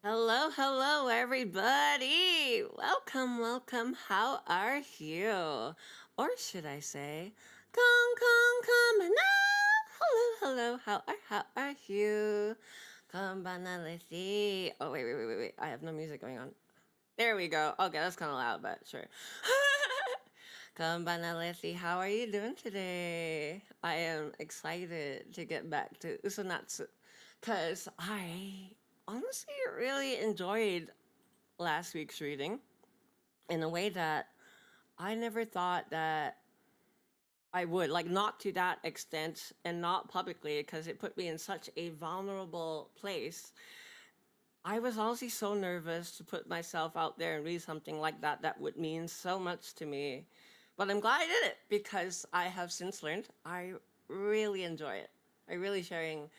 Hello, hello, everybody. Welcome, welcome. How are you? Or should I say, come now. Hello, hello. How are you? Kambanalisi. Oh wait. I have no music going on. There we go. Okay, that's kind of loud, but sure. Kambanalisi, how are you doing today? I am excited to get back to UsoNatsu because I honestly really enjoyed last week's reading in a way that I never thought that I would. Like, not to that extent and not publicly because it put me in such a vulnerable place. I was honestly so nervous to put myself out there and read something like that that would mean so much to me. But I'm glad I did it because I have since learned I really enjoy it. I really sharing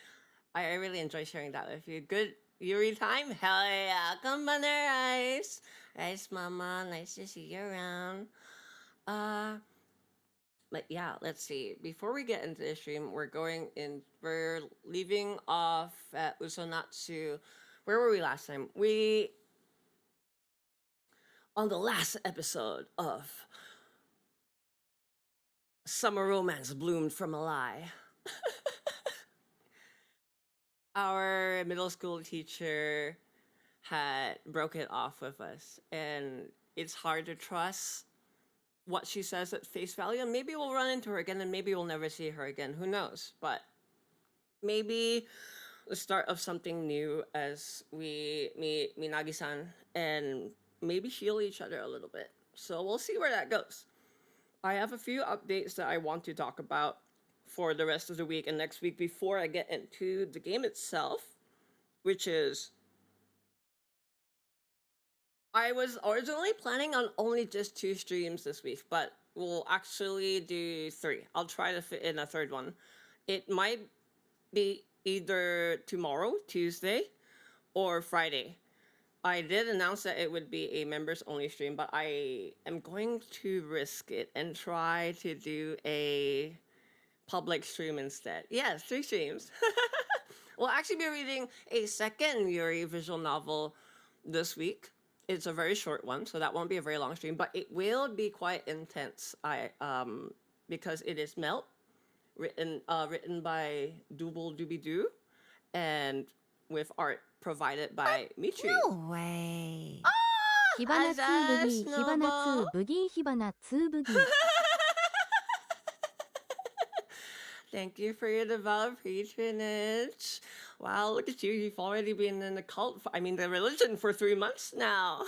I really enjoy sharing that with you. Good Yuri time? Hell yeah. Come on there, Ice. Ice Mama, nice to see you around. Uh but yeah, let's see. Before we get into the stream, we're leaving off at Usonatsu. Where were we last time? We on the last episode of Summer Romance Bloomed from a Lie. Our middle school teacher had broken off with us, and it's hard to trust what she says at face value. And maybe we'll run into her again, and maybe we'll never see her again. Who knows? But maybe the start of something new as we meet Minagi-san and maybe heal each other a little bit. So we'll see where that goes. I have a few updates that I want to talk about for the rest of the week and next week before I get into the game itself, which is I was originally planning on only just 2 streams this week, but we'll actually do 3. I'll try to fit in a third one. It might be either tomorrow, Tuesday, or Friday. I did announce that it would be a members only stream, but I am going to risk it and try to do a public stream instead. Yes, 3 streams. We'll actually be reading a second Yuri visual novel this week. It's a very short one, so that won't be a very long stream, but it will be quite intense. Because it is Melt, written by Double Doobie Doo, and with art provided by Mitri. No way. 火花ツーブギー、火花ツーブギー、火花ツーブギー。Thank you for your devout patronage. Wow, look at you. You've already been in the cult, the religion for 3 months now.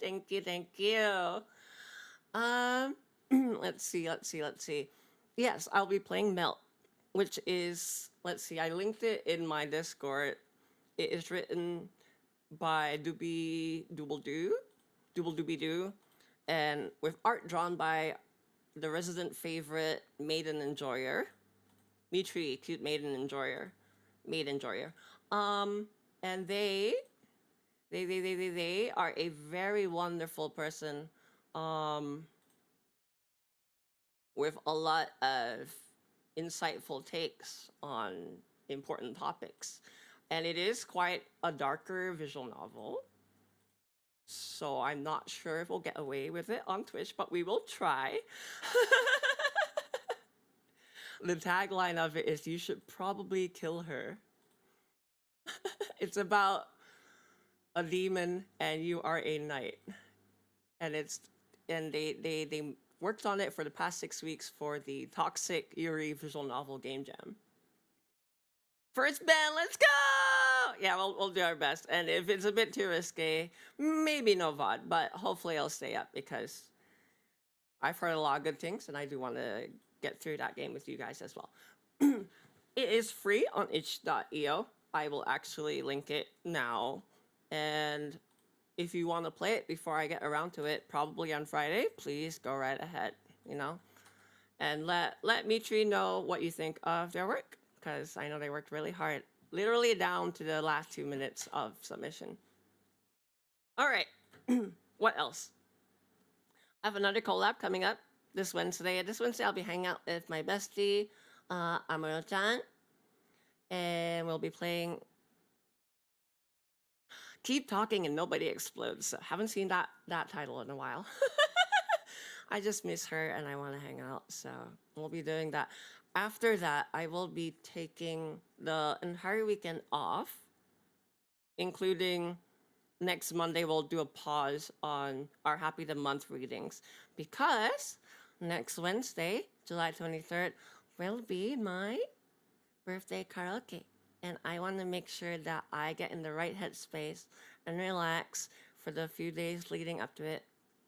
Thank you, thank you. Let's see. Yes, I'll be playing Melt, which is, let's see, I linked it in my Discord. It is written by Double Doobie Doo, and with art drawn by the resident favorite maiden enjoyer, Mitri, cute maiden enjoyer. And they are a very wonderful person, with a lot of insightful takes on important topics. And it is quite a darker visual novel. So I'm not sure if we'll get away with it on Twitch, but we will try. The tagline of it is "You should probably kill her." It's about a demon and you are a knight. And they worked on it for the past 6 weeks for the Toxic Yuri visual novel game jam. First band, let's go! Yeah, we'll do our best. And if it's a bit too risque, maybe no VOD, but hopefully I'll stay up because I've heard a lot of good things and I do want to get through that game with you guys as well. It is free on itch.io. I will actually link it now. And if you want to play it before I get around to it, probably on Friday, please go right ahead, And let Mitri know what you think of their work, because I know they worked really hard, literally down to the last 2 minutes of submission. All right, what else? I have another collab coming up this Wednesday. This Wednesday, I'll be hanging out with my bestie, Amuro-chan, and we'll be playing keep talking and nobody explodes. So haven't seen that title in a while. I just miss her and I want to hang out. So we'll be doing that. After that, I will be taking the entire weekend off, including next Monday. We'll do a pause on our Happy the Month readings because next Wednesday, July 23rd, will be my birthday karaoke. And I want to make sure that I get in the right headspace and relax for the few days leading up to it,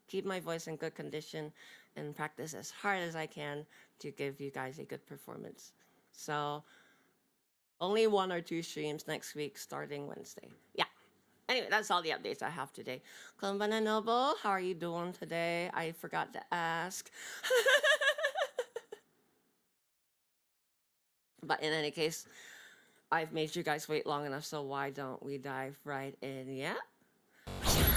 keep my voice in good condition, and practice as hard as I can to give you guys a good performance. So only 1 or 2 streams next week starting Wednesday. Yeah. Anyway, that's all the updates I have today. Konbanna Noble, how are you doing today? I forgot to ask. But in any case, I've made you guys wait long enough, so why don't we dive right in? Yeah? Alright.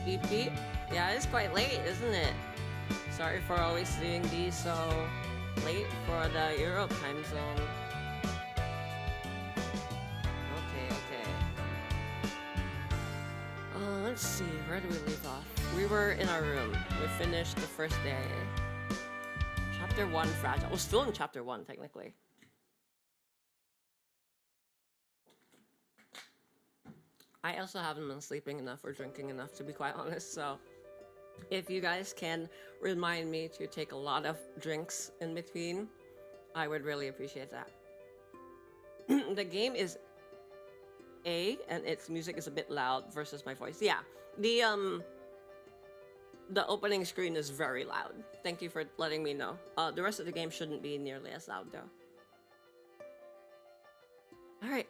Beep beep. Yeah, it's quite late, isn't it? Sorry for always doing these so late for the Europe time zone. Okay. Let's see, where do we leave off? We were in our room. We finished the first day. Chapter 1, Fragile. We're still in Chapter 1, technically. I also haven't been sleeping enough or drinking enough, to be quite honest, so if you guys can remind me to take a lot of drinks in between, I would really appreciate that. The game is A, and its music is a bit loud versus my voice. Yeah, the opening screen is very loud. Thank you for letting me know. The rest of the game shouldn't be nearly as loud, though. Alright.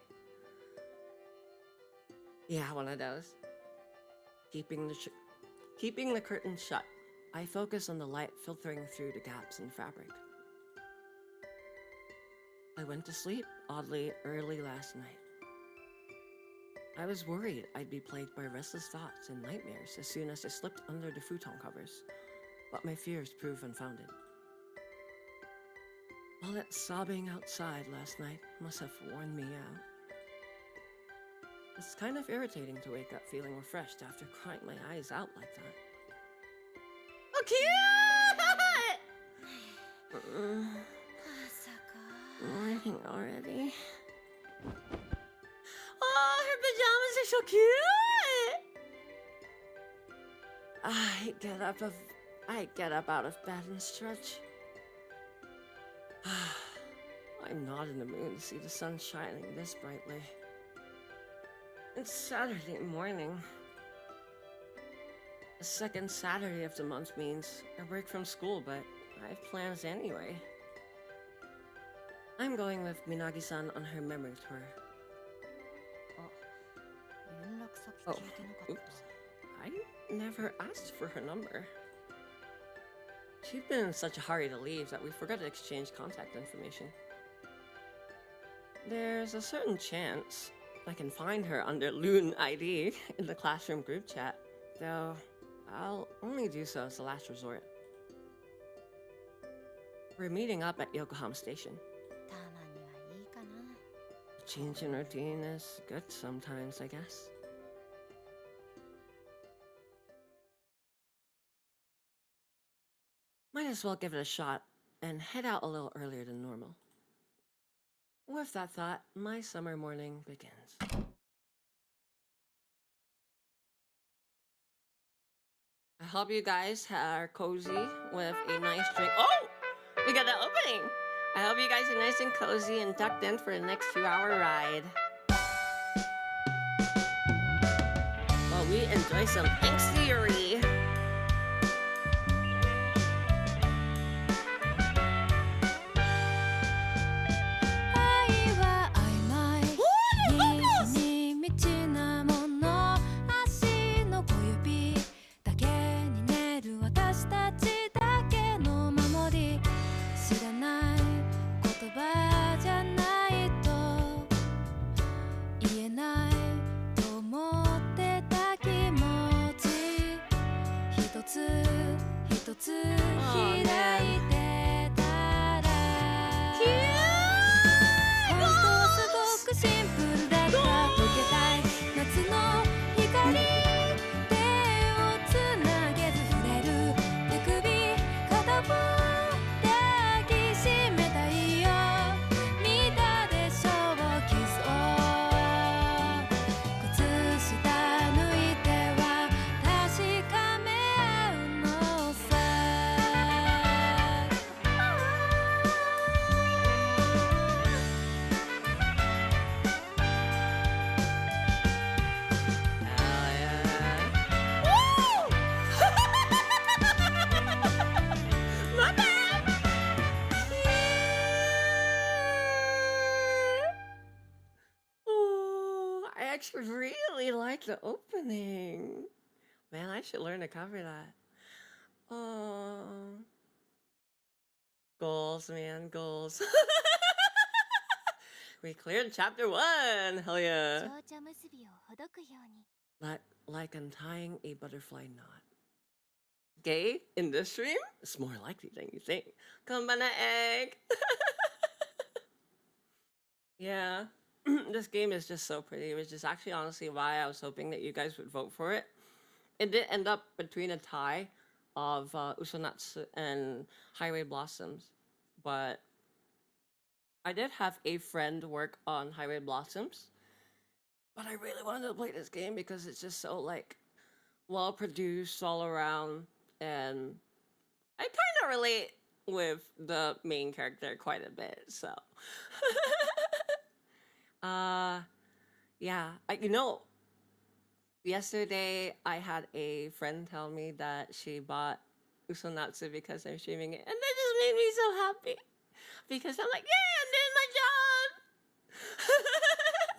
Yeah, one of those. Keeping the curtain shut. I focus on the light filtering through the gaps in fabric. I went to sleep, oddly, early last night. I was worried I'd be plagued by restless thoughts and nightmares as soon as I slipped under the futon covers, but my fears proved unfounded. All that sobbing outside last night must have worn me out. It's kind of irritating to wake up feeling refreshed after crying my eyes out like that. Oh, cute! Morning already. Oh, her pajamas are so cute! I get up out of bed and stretch. I'm not in the mood to see the sun shining this brightly. It's Saturday morning. The second Saturday of the month means a break from school, but I have plans anyway. I'm going with Minagi-san on her memory tour. Oh, oops. I never asked for her number. She'd been in such a hurry to leave that we forgot to exchange contact information. There's a certain chance I can find her under Loon ID in the classroom group chat, though I'll only do so as a last resort. We're meeting up at Yokohama Station. Change in routine is good sometimes, I guess. Might as well give it a shot and head out a little earlier than normal. With that thought, my summer morning begins. I hope you guys are cozy with a nice drink. Oh! We got an opening! I hope you guys are nice and cozy and tucked in for the next 2-hour ride. While we enjoy some ink theory. actually really like the opening. Man, I should learn to cover that. Oh, goals, man, goals. We cleared chapter 1. Hell yeah. 蝶々結びをほどくように Like untying a butterfly knot. Gay in this stream? It's more likely than you think. Come banana egg. Yeah. This game is just so pretty, which is actually honestly why I was hoping that you guys would vote for it. It did end up between a tie of UsoNatsu and Highway Blossoms, but I did have a friend work on Highway Blossoms, but I really wanted to play this game because it's just so like well produced all around, and I kind of relate with the main character quite a bit. So, yeah, yesterday I had a friend tell me that she bought UsoNatsu because I'm streaming it, and that just made me so happy because I'm like, yeah, I'm doing my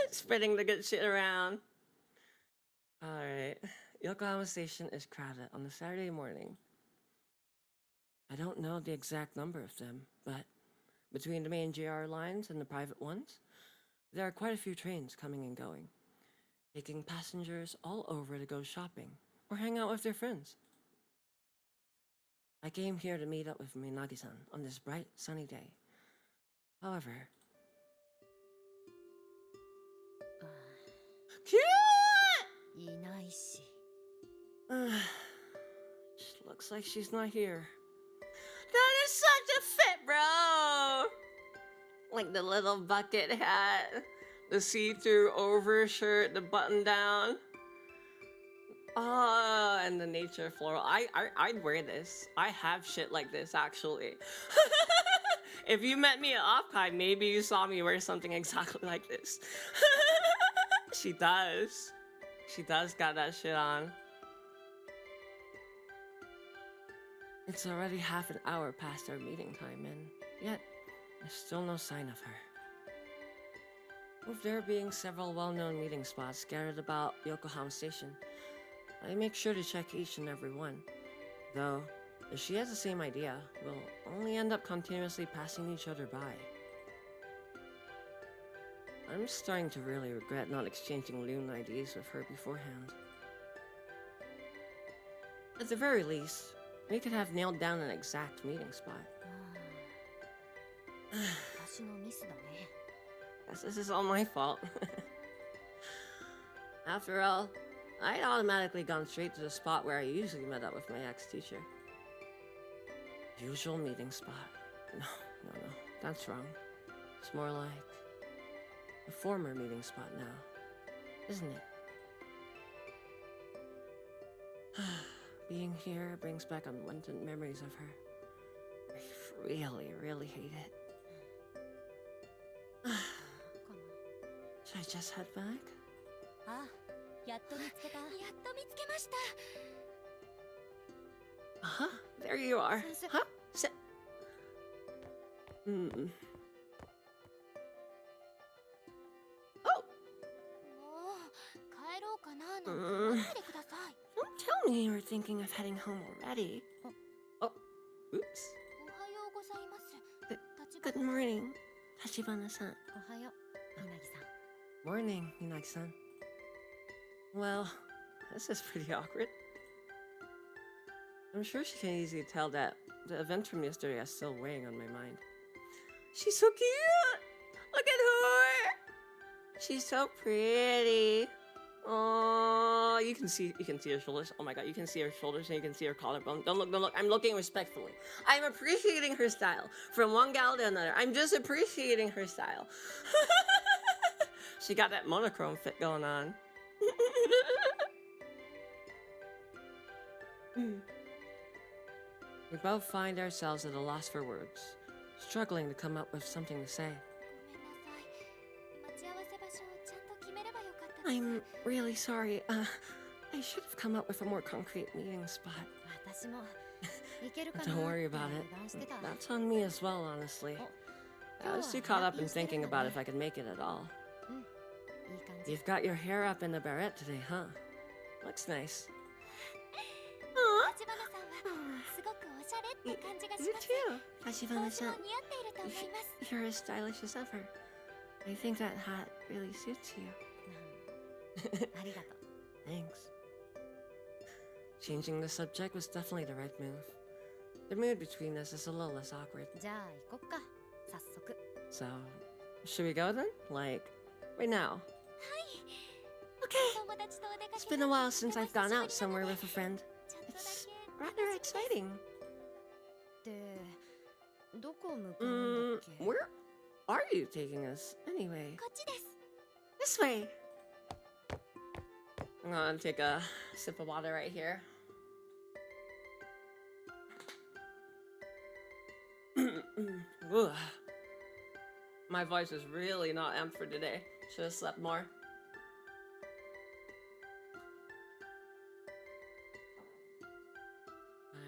job, spreading the good shit around. All right, Yokohama Station is crowded on a Saturday morning. I don't know the exact number of them, but between the main JR lines and the private ones, there are quite a few trains coming and going, taking passengers all over to go shopping or hang out with their friends. I came here to meet up with Minagi-san on this bright, sunny day. However... Cute! いないし Just looks like she's not here. That is such a fit, bro! Like the little bucket hat, the see-through overshirt, the button down. Oh, and the nature floral. I'd wear this. I have shit like this, actually. If you met me at Offkai, maybe you saw me wear something exactly like this. She does. She does got that shit on. It's already half an hour past our meeting time, and yet there's still no sign of her. With there being several well-known meeting spots scattered about Yokohama Station, I make sure to check each and every one. Though, if she has the same idea, we'll only end up continuously passing each other by. I'm starting to really regret not exchanging loon IDs with her beforehand. At the very least, we could have nailed down an exact meeting spot. 私のミスだね Guess this is all my fault. After all, I'd automatically gone straight to the spot where I usually met up with my ex-teacher. Usual meeting spot. No, that's wrong. It's more like a former meeting spot now, isn't it? Being here brings back unwanted memories of her. I really hate it. Should I just head back? あ、やっと見つけたやっと見つけました Uh-huh, there you are. Huh? Sit. Oh! もう帰ろうかななんて言わないでください Don't tell me you were thinking of heading home already. Oh, oops. おはようございます Good morning, Tachibana-san. おはようみなぎさん Morning, Minagi-san. Well, this is pretty awkward. I'm sure she can easily tell that the events from yesterday are still weighing on my mind. She's so cute! Look at her! She's so pretty. Oh, you can see her shoulders. Oh my god, you can see her shoulders and you can see her collarbone. Don't look. I'm looking respectfully. I'm appreciating her style. From one gal to another. I'm just appreciating her style. She got that monochrome fit going on. We both find ourselves at a loss for words, struggling to come up with something to say. ごめんなさい待ち合わせ場所をちゃんと決めればよかったです I'm really sorry. I should have come up with a more concrete meeting spot. 私も行けるかな Don't worry about it. 油断してた That's on me as well, honestly. I was too caught up in thinking about if I could make it at all. You've got your hair up in a barrette today, huh? Looks nice. 立花さんはすごくおしゃれって感じがし You ます。 too, 帽 Tachibana 子も san. 似合っていると思います。 You're as stylish as ever. I think that hat really suits you. ありがとう。 Thanks. Changing the subject was definitely the right move. The mood between us is a little less awkward. じゃあ行こっか。早速。 So, should we go then? Like, right now? お友達とお出か It's け been a が while since I've gone out somewhere with a friend. ちょっとだ It's け rather exciting. で、どこ向かうんだっけ Where are you taking us anyway? こっちです。 This way. I'm gonna take a sip of water right here. Ugh. My voice is really not amped for today. Should have slept more.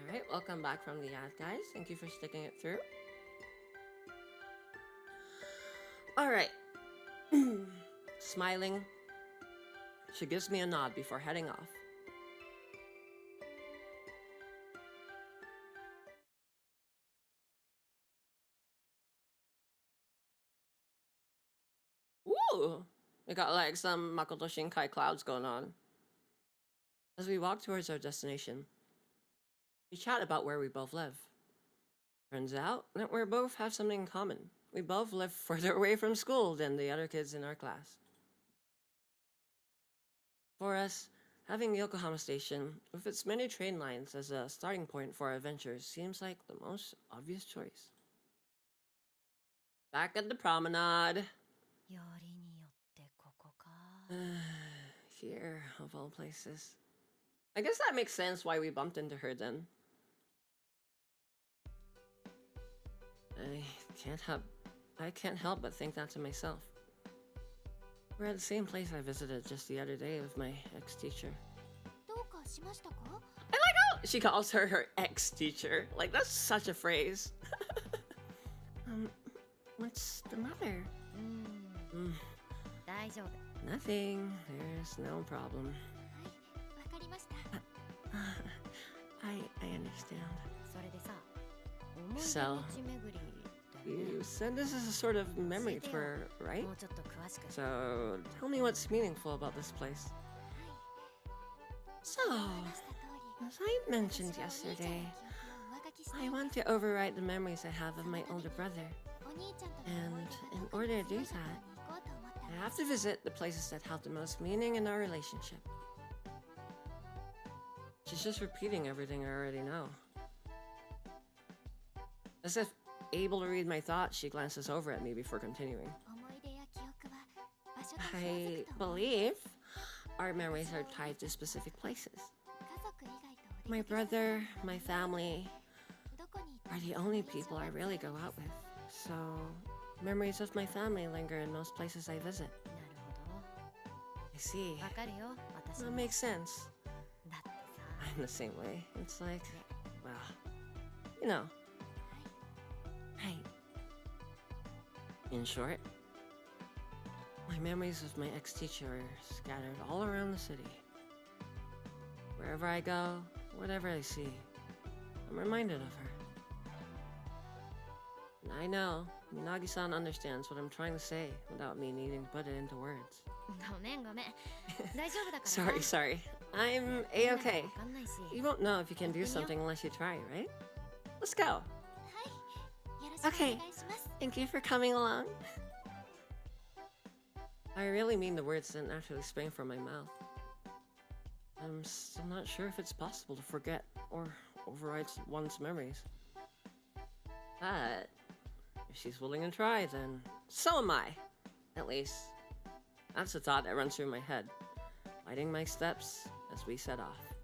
Alright, welcome back from the ad, guys. Thank you for sticking it through. Alright. Smiling. She gives me a nod before heading off. Ooh! We got like some Makoto Shinkai clouds going on. As we walk towards our destination, we chat about where we both live. Turns out that we both have something in common. We both live further away from school than the other kids in our class. For us, having Yokohama Station, with its many train lines as a starting point for our adventures, seems like the most obvious choice. Back at the promenade. よりによってここか。 Here, of all places. I guess that makes sense why we bumped into her then. I can't help but think that to myself. We're at the same place I visited just the other day with my ex-teacher. どうかしましたか？ I like how she calls her her ex-teacher. Like, that's such a phrase. What's the matter? 大丈夫。 Nothing. There's no problem. はい、わかりました I understand. それでさ、思い出 So, の地巡りだよね。 You said this is a sort of memory tour, right? もうちょっと詳しく。 So, tell me what's meaningful about this place. So, 話した通り as I mentioned 私はお兄ちゃんの記憶を yesterday, 上書きして I want to overwrite the memories I have of my older brother. お兄ちゃんとの And 思い in 出が order to どこ do に強いところ that, に行こうと思ったん I で have す to visit the places that have the most meaning in our relationship. She's just repeating everything I already know. As if able to read my thoughts, she glances over at me before continuing. 思い出や記憶は場所と紐づ I くと思う believe our memories are tied to specific places. 家族以外とお My 出かけする brother, my family どこに行っ are て the も only 同じ people I 場所 really go out with. So, memories of my family linger in most places I visit. なるほ I see. ど。わかるよ、私 That も。 makes sense. だってさ、 I'm the same way. It's like, well, you know. Hey. In short, my memories of my ex-teacher are scattered all around the city. Wherever I go, whatever I see, I'm reminded of her. And I know Minagi-san understands what I'm trying to say without me needing to put it into words. ごめんごめん。大丈夫だからさ。 Sorry. I'm みんなも A-okay. わかんないし。 You won't know if you can do something unless you try, right? Let's go. はいよろしくお願 Okay. いします Thank you for coming along. I really mean the words didn't actually spring from my mouth. I'm still not sure if it's possible to forget or override one's memories. But if she's willing to try, then so am I. At least, that's the thought that runs through my head, guiding my steps as we set off.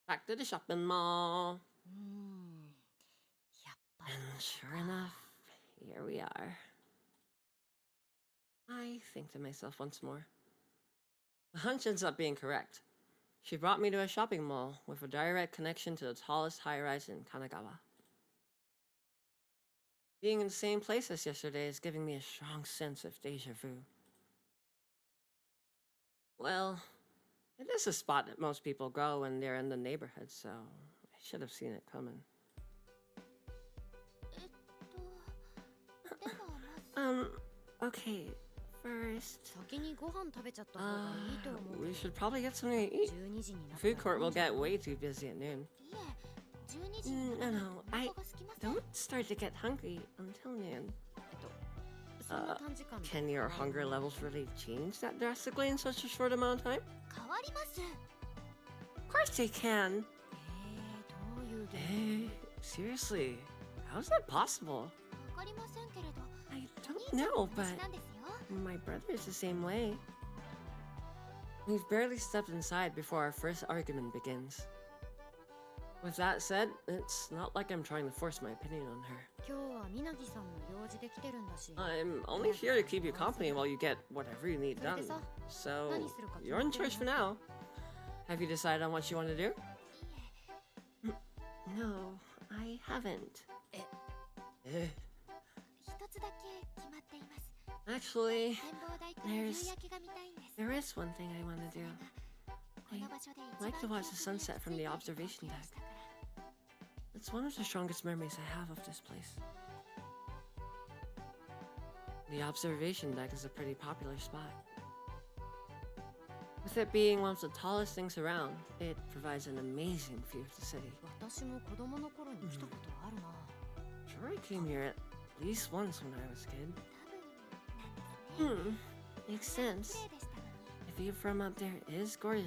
Back to the shopping mall. やっぱり。 And sure enough, here we are. I think to myself once more. The hunch ends up being correct. She brought me to a shopping mall with a direct connection to the tallest high-rise in Kanagawa. Being in the same place as yesterday is giving me a strong sense of deja vu. Well, it is a spot that most people go when they're in the neighborhood, so I should have seen it coming. ではまず Okay, first, 先にご飯食べちゃった方がいいと思う we け should ど probably get something to eat. 12時にな The った food ら court will いいんじゃ get ない way too busy at noon. いえ12時になら No, ない no, とお I 腹が空きません don't start to get hungry until noon. そんな短時間で Can your hunger levels really change that drastically in such a short amount of time? 変わります Of course they can. どういう原因 Hey, seriously, how is that possible? わかりませんけれど I お don't 兄ちゃん know, も同 but じなんですよ my brother is the same way. We've barely stepped inside before our first argument begins. With that said, it's not like I'm trying to force my opinion on her. 今日はみなぎさんの用事で来てるんだし I'm only here to keep you company while you get whatever you need done. So, you're in charge for now. Have you decided on what you want to do? い No, I haven't. え Eh. 一つだけ決まっています Actually, 展望台から夕 there's- 焼けが見たいんです there is one thing I want to do. この場所で一 I'd 番 like to watch the 記憶に sunset from the 残 observation ってい deck. ましたから It's one of the strongest memories I have of this place. The observation deck is a pretty popular spot. With it being one of the tallest things around, it provides an amazing view of the city. 私も子供の頃に来たことあるな Sure, I came here at least once when I was a kid. 多分なんですね Makes 綺 sense. 麗でしたのに The view from up there is gorgeous.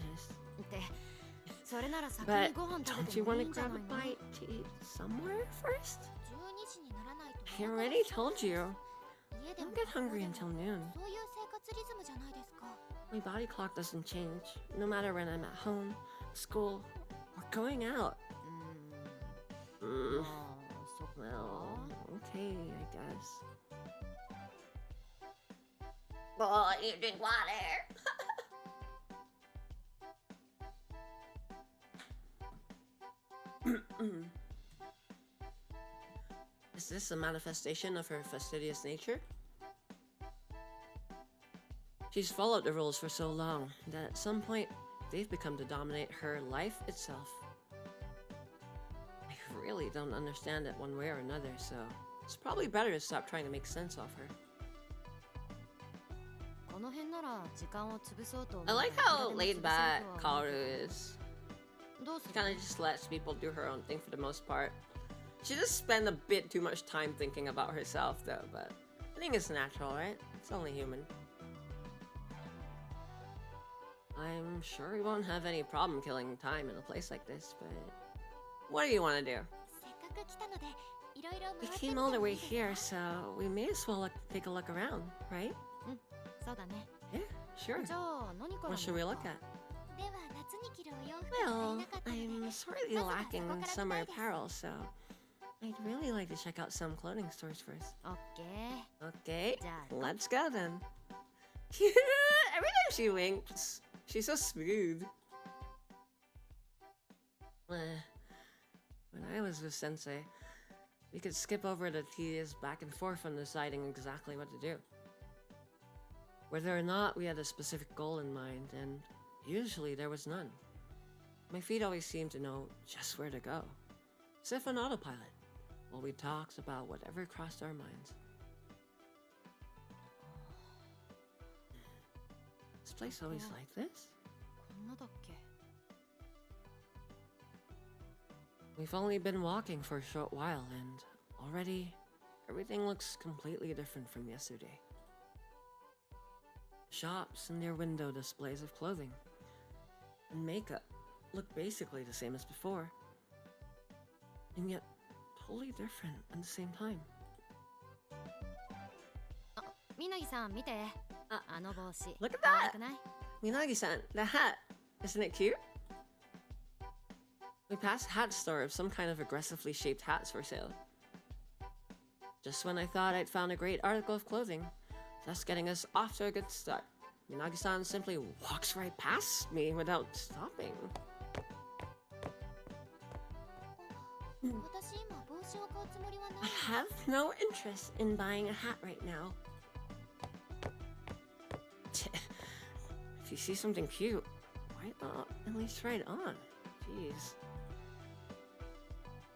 ってそれなら先 But にご飯食べ don't て you もい want い to んじゃ grab な a いの bite to eat somewhere first? 12時にならないと I お腹が already 空きま told せん you. 家で Don't も get 学校 hungry でも until noon. そういう生活リズムじゃないですか My body clock doesn't change, no matter when I'm at home, school, or going out. う Mm, ーんまあそっか well, okay, I guess. Boy, you drink water. Is this a manifestation of her fastidious nature? She's followed the rules for so long that at some point they've become to dominate her life itself. I really don't understand it one way or another, so it's probably better to stop trying to make sense of her. この辺なら時間を潰そうと思 I う like から how いくらでも laid 潰せるとは back 思う Kaoru is. どうす She る kind of just lets people do her own thing for the most part. She does spend a bit too much time thinking about herself, though, but I think it's natural, right? It's only human. I'm sure we won't have any problem killing time in a place like this, but what do you want to do? せっかく来たのでいろいろ We 回って came み all て the もい way いですか here, so we may as well take a look around, right? そうだね Yeah, sure. じゃあ何から What should 見 we よう look か at? では夏に着るお洋服が足り Well, なかったので I'm sorely まずは lacking そこ in から summer 見たいです apparel, so I'd really like to check out some clothing stores first. オッケー Okay, Yeah. let's go then. Every time she winks, she's so smooth. When I was with Sensei, we could skip over the tedious back and forth on deciding exactly what to do. Whether or not we had a specific goal in mind, and usually there was none. My feet always seemed to know just where to go, as if on autopilot, while we talked about whatever crossed our minds. This place always like this? こんなだっけ We've only been walking for a short while, and already everything looks completely different from yesterday. Shops and their window displays of clothing and makeup look basically the same as before, and yet totally different at the same time. みなぎさん見てああの帽子 Look at 可愛 that! くない Minagi-san, the hat! Isn't it cute? We passed a hat store of some kind of aggressively shaped hats for sale. Just when I thought I'd found a great article of clothing, thus getting us off to a good start, Minagi-san simply walks right past me without stopping. 私今帽子を買うつもりはない I have no interest in buying a hat right now. If you see something cute, why not at least try it on? Jeez.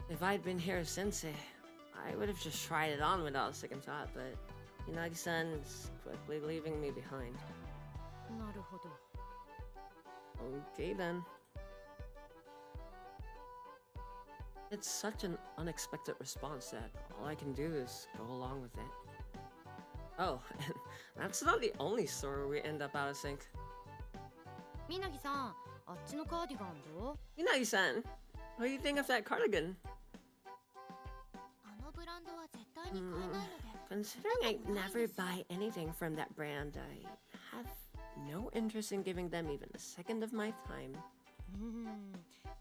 If I'd been here sensei, I would have just tried it on without a second thought, but Inagi-san is quickly leaving me behind. なるほど。 Okay then. It's such an unexpected response that all I can do is go along with it. Oh, and that's not the only store where we end up out of sync. みなぎさん、あっちのカーディガンどう？ Inagi-san, what do you think of that cardigan? あのブランドは絶対に買えないので Considering I never buy anything from that brand, I have no interest in giving them even a second of my time.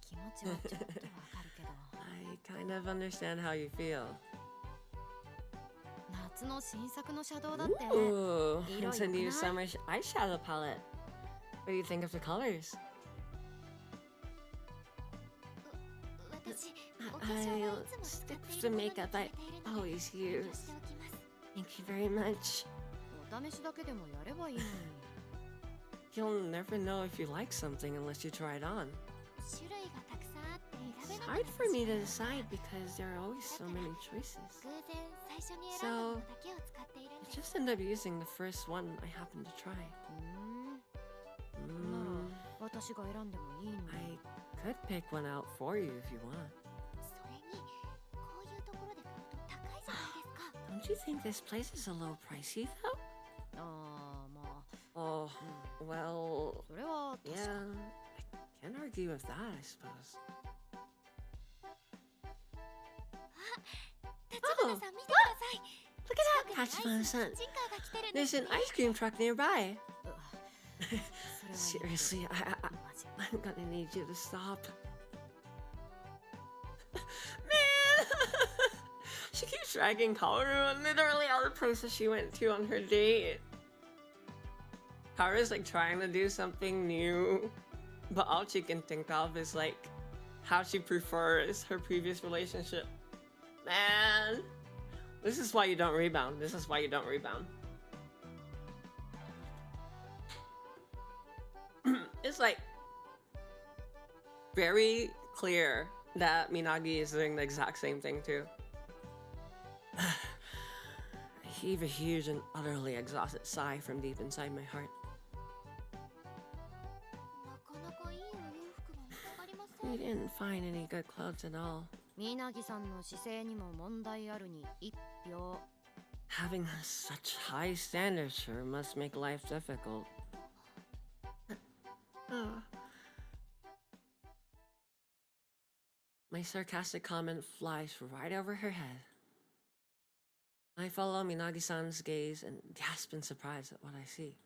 気持ちはちょっとわかるけど。 I kind of understand how you feel. 夏の新作のシャドウだって。 Ooh, Iro it's a new yokunai? summer eyeshadow palette. What do you think of the colors? 私お化粧はい I'll つも使 stick って with い the るものに makeup 決め I ているので always 許し use. ておきます Thank you very much. お試しだけでもやればいいのに。 You'll never know if you like something unless you try it on. 種類がたくさんあって It's 選べなくな hard って for し me ま to う decide because there are always so many choices. 偶然最初に選んだものだけを使っているん I です just end up using the first one I happen to try. なら私が選んでもいいのに。 I could pick one out for you if you want. それにこういうところで買うと高いじゃないですか Don't you think this place is a little pricey though? ああ、まあ、 Oh, well, それは確か yeah, I can't argue with that, I suppose. 立花さん見てください Look at that, 近くにアイス Tachibana-san. のキッチンカーが来てるんで There's す an ice cream truck nearby. それはいいけど Seriously, マジ I'm gonna need you to stop. Man! She keeps dragging Kaoru and literally all the places she went to on her date. Kaoru's like trying to do something new, but all she can think of is like how she prefers her previous relationship. Man! This is why you don't rebound. This is why you don't rebound. It's like very clear that Minagi is doing the exact same thing too. I heave a huge and utterly exhausted sigh from deep inside my heart. なかなかいいお洋服が見つかりませ We ん didn't find any good clothes at all. みなぎさんの姿勢にも問題あるに一票。 Having such high standards sure must make life difficult. My sarcastic comment flies right over her head. I follow Minagi-san's gaze and gasp in surprise at what I see.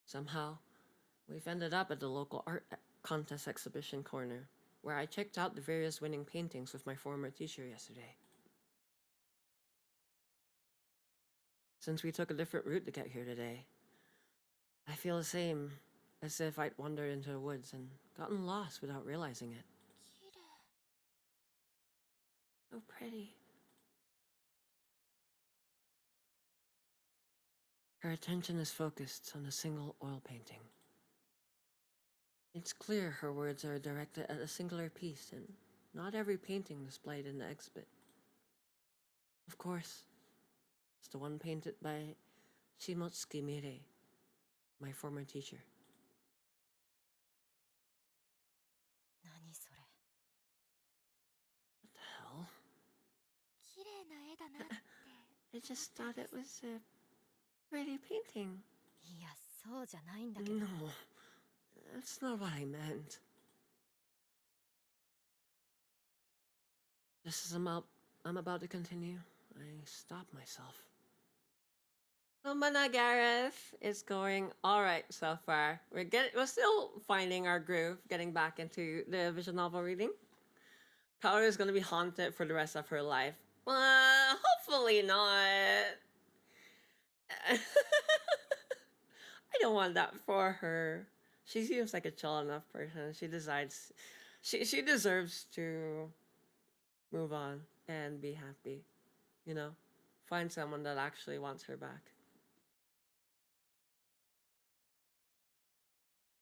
Somehow, we've ended up at the local art contest exhibition corner, where I checked out the various winning paintings with my former teacher yesterday. Since we took a different route to get here today, I feel the same, as if I'd wandered into the woods and gotten lost without realizing it. 綺麗 So pretty. Her attention is focused on a single oil painting. It's clear her words are directed at a singular piece and not every painting displayed in the exhibit. Of course, it's the one painted by Shimotsuki Mirei, my former teacher. 何それ。 What the hell? 綺麗な絵だなって I just thought it was a pretty painting. いや、そうじゃないんだけど。 No, that's not what I meant. Just as I'm about to continue, I stop myself. Mana Gareth is going all right so far. We're still finding our groove, getting back into the visual novel reading. Kaoru is going to be haunted for the rest of her life. Hopefully not. I don't want that for her. She seems like a chill enough person. She decides She deserves to move on and be happy, you know? Find someone that actually wants her back.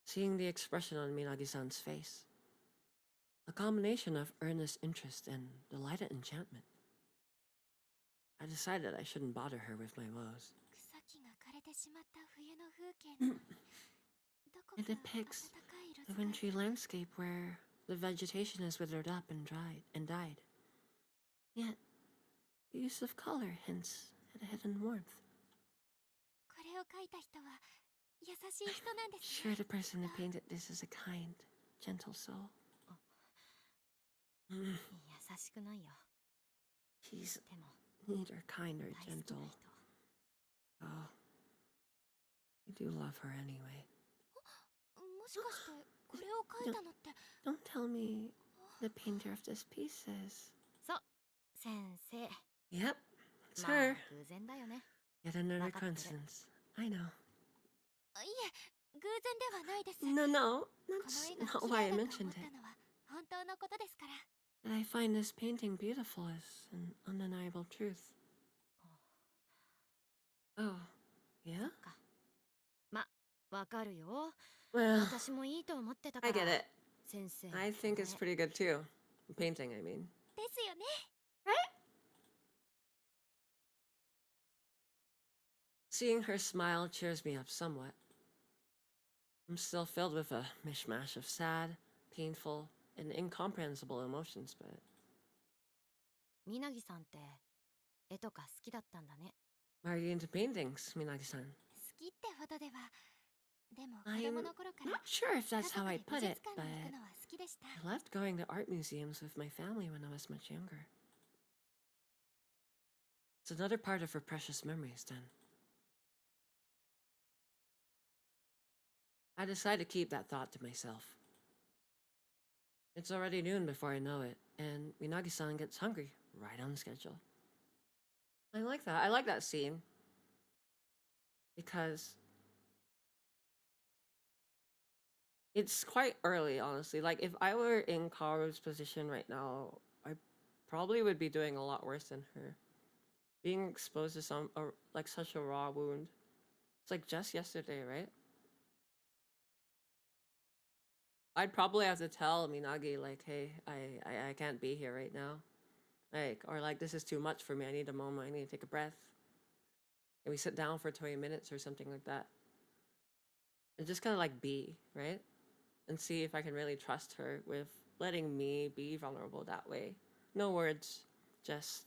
Seeing the expression on Minagi-san's face, a combination of earnest interest and delighted enchantment, I decided I shouldn't bother her with my woes. 草木が枯れてしまった冬の風景なのにどこ It か depicts 暖かい色 the 使い wintry landscape where the vegetation is withered up and died. Yet, the use of color hints at a hidden warmth. これを描いた人は優しい人なんです Sure, ね the person who painted this is a kind, gentle soul. 優しくないよ。 He's でも neither kind or 大好きな gentle. 人。 Oh, I do love her anyway. もしかしてこれを描いたのって Don't tell me the painter of this piece is. そう、先生。 Yep, it's まあ her. 偶然だよね。 Yet another わかってる。 coincidence. I know. いえ偶然ではないです No, この that's 絵が not 綺 why I 麗だと mentioned 思った it. のは本当のことですから That I find this painting beautiful is an undeniable truth. Oh, yeah? か。ま、わかるよ。 Well, 私もいいと思ってたか I ら。 get it. 先生。 I think it's ね pretty good too. Painting, I mean. ですよね Seeing her smile cheers me up somewhat. I'm still filled with a mishmash of sad, painful, and incomprehensible emotions, but みなぎさんって絵とか好きだったんだね。 are you into paintings, Minagi-san? 好きってほどではでも子 I'm 供の頃から not sure if 家 that's 族 how で I 美 put 術 it, 館 but に行くのは好きでした I loved going to art museums with my family when I was much younger. It's another part of her precious memories, then. I decide to keep that thought to myself. It's already noon before I know it, and Minagi-san gets hungry right on schedule. I like that. I like that scene. Because it's quite early, honestly. Like, if I were in Kaoru's position right now, I probably would be doing a lot worse than her. Being exposed to like such a raw wound. It's like just yesterday, right? I'd probably have to tell Minagi, like, hey, I can't be here right now. Like, or like, this is too much for me. I need a moment. I need to take a breath. And we sit down for 20 minutes or something like that. And just kind of like be, right? And see if I can really trust her with letting me be vulnerable that way. No words, just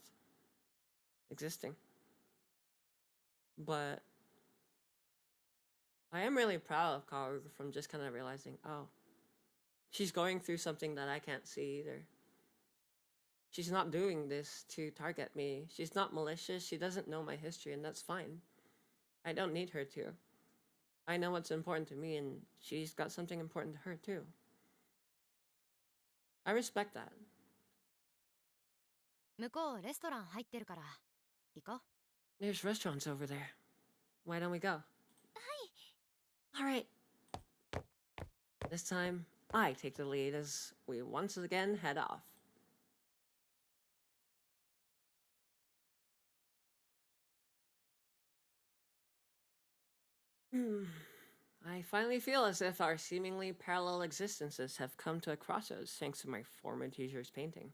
existing. But I am really proud of Kaoru from just kind of realizing, oh, she's going through something that I can't see either. She's not doing this to target me. She's not malicious. She doesn't know my history, and that's fine. I don't need her to. I know what's important to me, and she's got something important to her too. I respect that. 向こうレストラン入ってるから行こう。 There's restaurants over there. Why don't we go? All right. This time, I take the lead as we once again head off. I finally feel as if our seemingly parallel existences have come to a crossroads thanks to my former teacher's painting.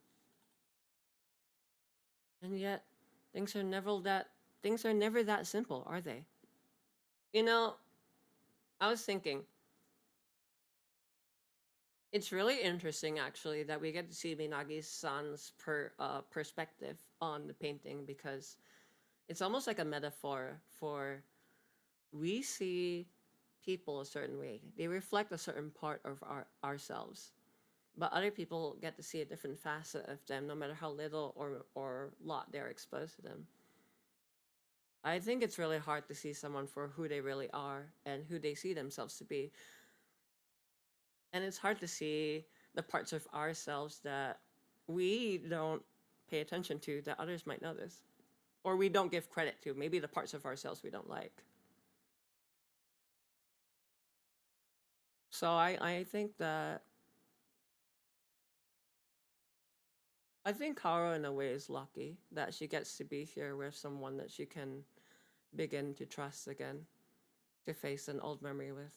And yet, things are never that simple, are they? You know, I was thinking, it's really interesting actually that we get to see Minagi-san's perspective on the painting, because it's almost like a metaphor for we see people a certain way. They reflect a certain part of ourselves. But other people get to see a different facet of them, no matter how little or lot they're exposed to them. I think it's really hard to see someone for who they really are and who they see themselves to be. And it's hard to see the parts of ourselves that we don't pay attention to that others might notice. Or we don't give credit to. Maybe the parts of ourselves we don't like. So I think that I think Karo in a way is lucky that she gets to be here with someone that she can begin to trust again, to face an old memory with.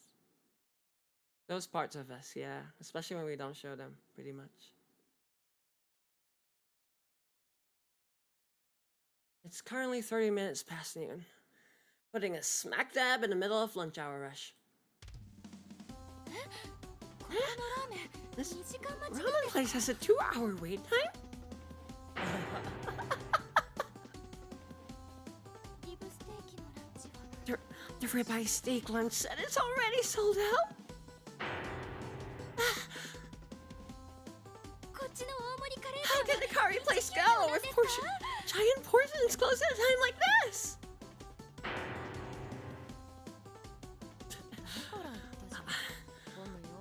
Those parts of us, yeah, especially when we don't show them, pretty much. It's currently 30 minutes past noon, putting us smack dab in the middle of lunch hour rush. This ramen place has a 2-hour wait time? The ribeye steak lunch set is already sold out. How can the curry place go with giant portions close at a time like this?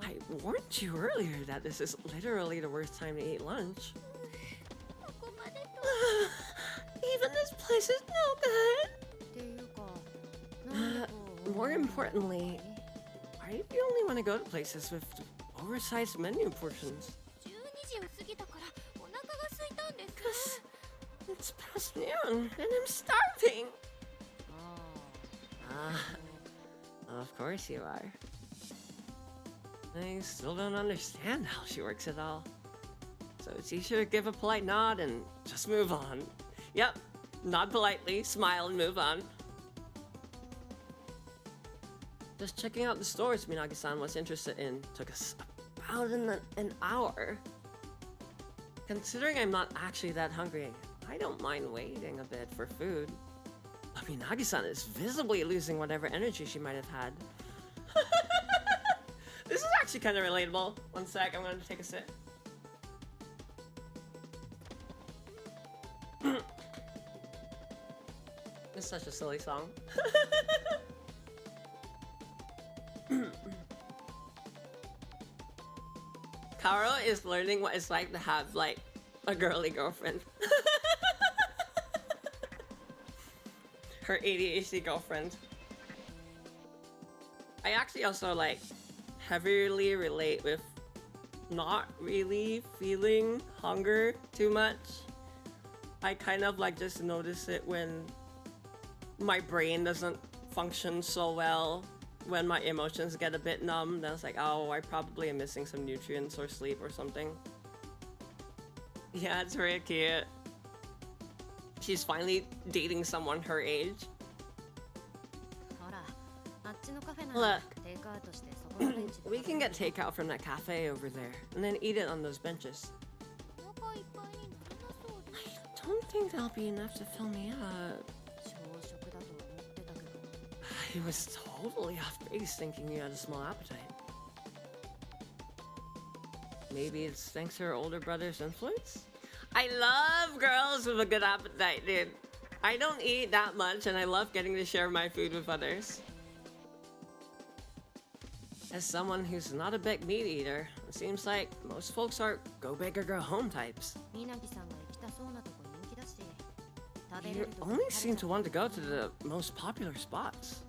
I warned you earlier that this is literally the worst time to eat lunch. Even this place is no good. More importantly, why do you only want to go to places with oversized menu portions? Because it's past noon and I'm starving. Of course you are. I still don't understand how she works at all. So it's easier to give a polite nod and just move on. Yep, nod politely, smile, and move on. Just checking out the stores Minagi-san was interested in took us about an hour. Considering I'm not actually that hungry, I don't mind waiting a bit for food. But Minagi-san is visibly losing whatever energy she might have had. This is actually kind of relatable. One sec, I'm going to take a sip. It's such a silly song. Karo is learning what it's like to have, like, a girly girlfriend. Her ADHD girlfriend. I actually also, like, heavily relate with not really feeling hunger too much. I kind of, like, just notice it when my brain doesn't function so well. When my emotions get a bit numb, then it's like, oh, I probably am missing some nutrients or sleep or something. Yeah, it's very cute. She's finally dating someone her age. Look, we can get takeout from that cafe over there, and then eat it on those benches. I don't think that'll be enough to fill me up. He was totally off base thinking you had a small appetite. Maybe it's thanks to her older brother's influence? I love girls with a good appetite, dude. I don't eat that much and I love getting to share my food with others. As someone who's not a big meat eater, it seems like most folks are go big or go home types. You only seem to want to go to the most popular spots.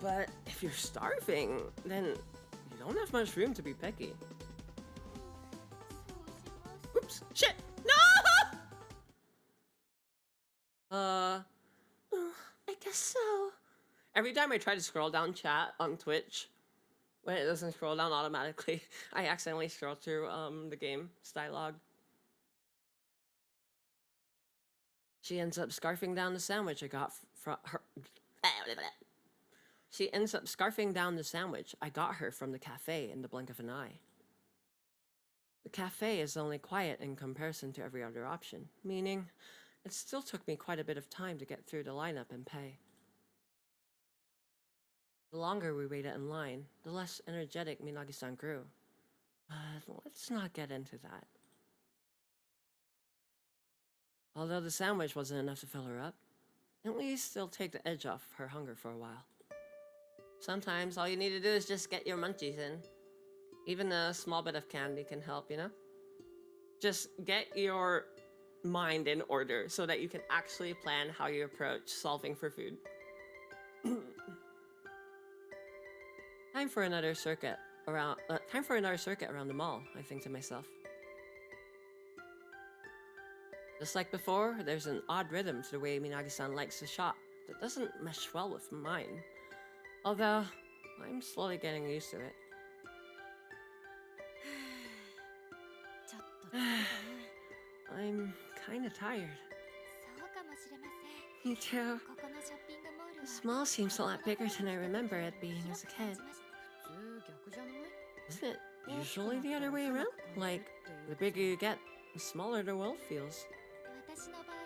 But if you're starving, then you don't have much room to be picky. Oops, shit, no! I guess so. Every time I try to scroll down chat on Twitch, when it doesn't scroll down automatically, I accidentally scroll through the game's dialogue. She ends up scarfing down the sandwich I got from her. She ends up scarfing down the sandwich I got her from the cafe in the blink of an eye. The cafe is only quiet in comparison to every other option, meaning it still took me quite a bit of time to get through the lineup and pay. The longer we waited in line, the less energetic Minagi-san grew. But let's not get into that. Although the sandwich wasn't enough to fill her up, at least it'll take the edge off her hunger for a while. Sometimes all you need to do is just get your munchies in. Even a small bit of candy can help, you know? Just get your mind in order so that you can actually plan how you approach solving for food. Time for another circuit around the mall, I think to myself. Just like before, there's an odd rhythm to the way Minagi-san likes to shop that doesn't mesh well with mine. Although, I'm slowly getting used to it. ちょっと疲れたね。 I'm kinda tired. そうかもしれません。 Me too. ここのショッピングモールは The mall seems a lot bigger than I remember it being as a kid. 普通逆じゃない？ Isn't it usually the other way around? Like, the bigger you get, the smaller the world feels. 私の場合、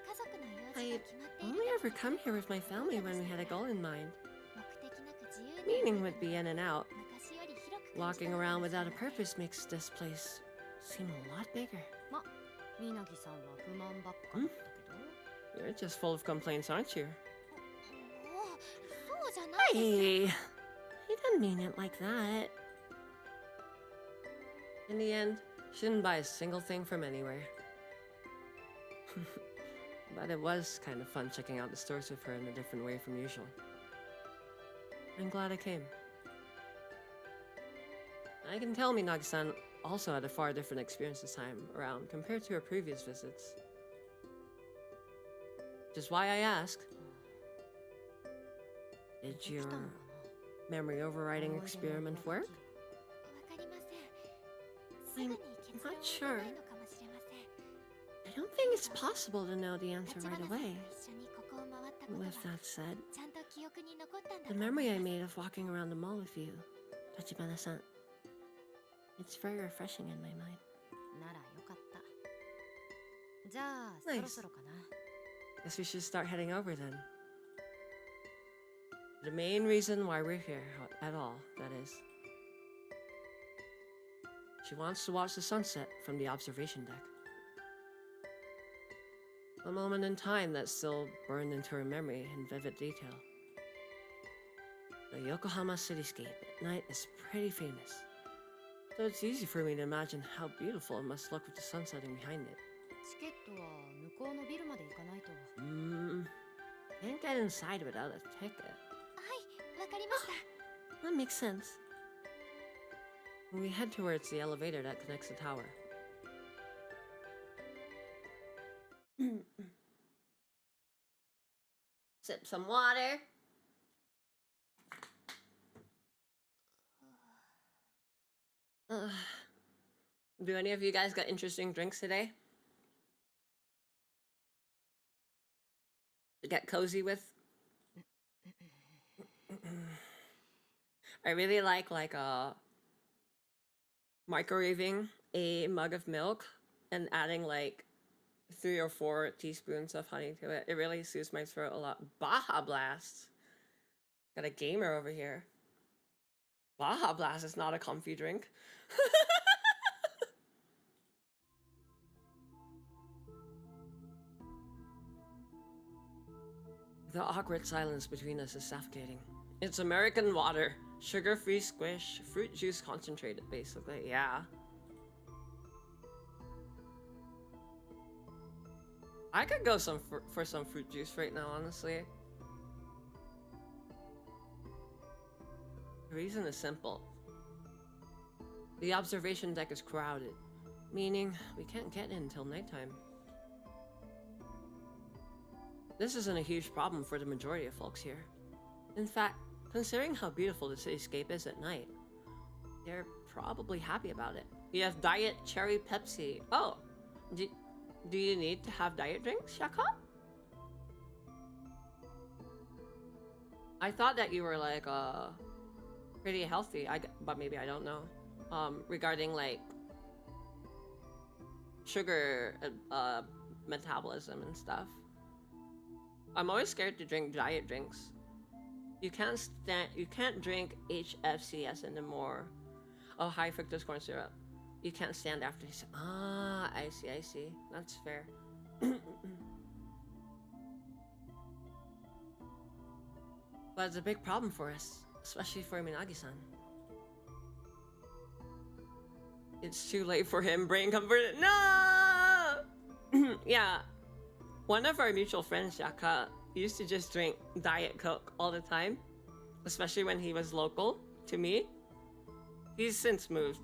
家族の用事 I が決まってい only る ever come here with my family when we had a goal in mind. 目的なく自由に Meaning would be in and out. 昔より広く Walking around without a purpose makes this place seem a lot bigger. みなぎさんは不満ばっかだったけど You're just full of complaints, aren't you? もうそうじゃないです Hey! I didn't mean it like that. In the end, she didn't buy a single thing from anywhere. But it was kind of fun checking out the stores with her in a different way from usual. I'm glad I came. I can tell Minagi-san also had a far different experience this time around compared to her previous visits. Which is why I ask, did your memory overriding experiment work? わかりません。すぐに結論 not が sure. ないのかもしれません。 I don't think it's possible to know the answer 立花 right さんと away. 一緒にここを回ったこと With は that said, ちゃんと記憶に残ったんだ the と思 memory い I ます。 made of walking around the mall with you, Tachibana-san, it's very refreshing in my mind. ならよかったじゃあ Nice. そろそろかな Guess we should start heading over then. The main reason why we're here at all, that is. She wants to watch the sunset from the observation deck. A moment in time that's still burned into her memory in vivid detail. The Yokohama cityscape at night is pretty famous, so it's easy for me to imagine how beautiful it must look with the sun setting behind it. チケットは向こうのビルまで行かないと Can't get inside without a ticket. はい、わかりました。 That makes sense. We head towards the elevator that connects the tower. Sip some water. Do any of you guys got interesting drinks today? To get cozy with? I really like microwaving a mug of milk and adding like 3 or 4 teaspoons of honey to it. It really soothes my throat a lot. Baja Blast. Got a gamer over here. Baja Blast is not a comfy drink. The awkward silence between us is suffocating. It's American water. Sugar-free squish. Fruit juice concentrated, basically. Yeah. I could go for some fruit juice right now, honestly. The reason is simple. The observation deck is crowded, meaning we can't get in until nighttime. This isn't a huge problem for the majority of folks here. In fact, considering how beautiful the cityscape is at night, they're probably happy about it. You have Diet Cherry Pepsi. Oh, do you need to have diet drinks, Shaka? I thought that you were like pretty healthy, but maybe I don't know. Regarding like sugar metabolism and stuff. I'm always scared to drink diet drinks. You can't drink HFCS anymore. Oh, high fructose corn syrup. You can't stand after this. Ah, I see. That's fair. But it's a big problem for us, especially for Minagi-san. It's too late for him, brain converted. No! Yeah. One of our mutual friends, Yaka, used to just drink Diet Coke all the time, especially when he was local to me. He's since moved.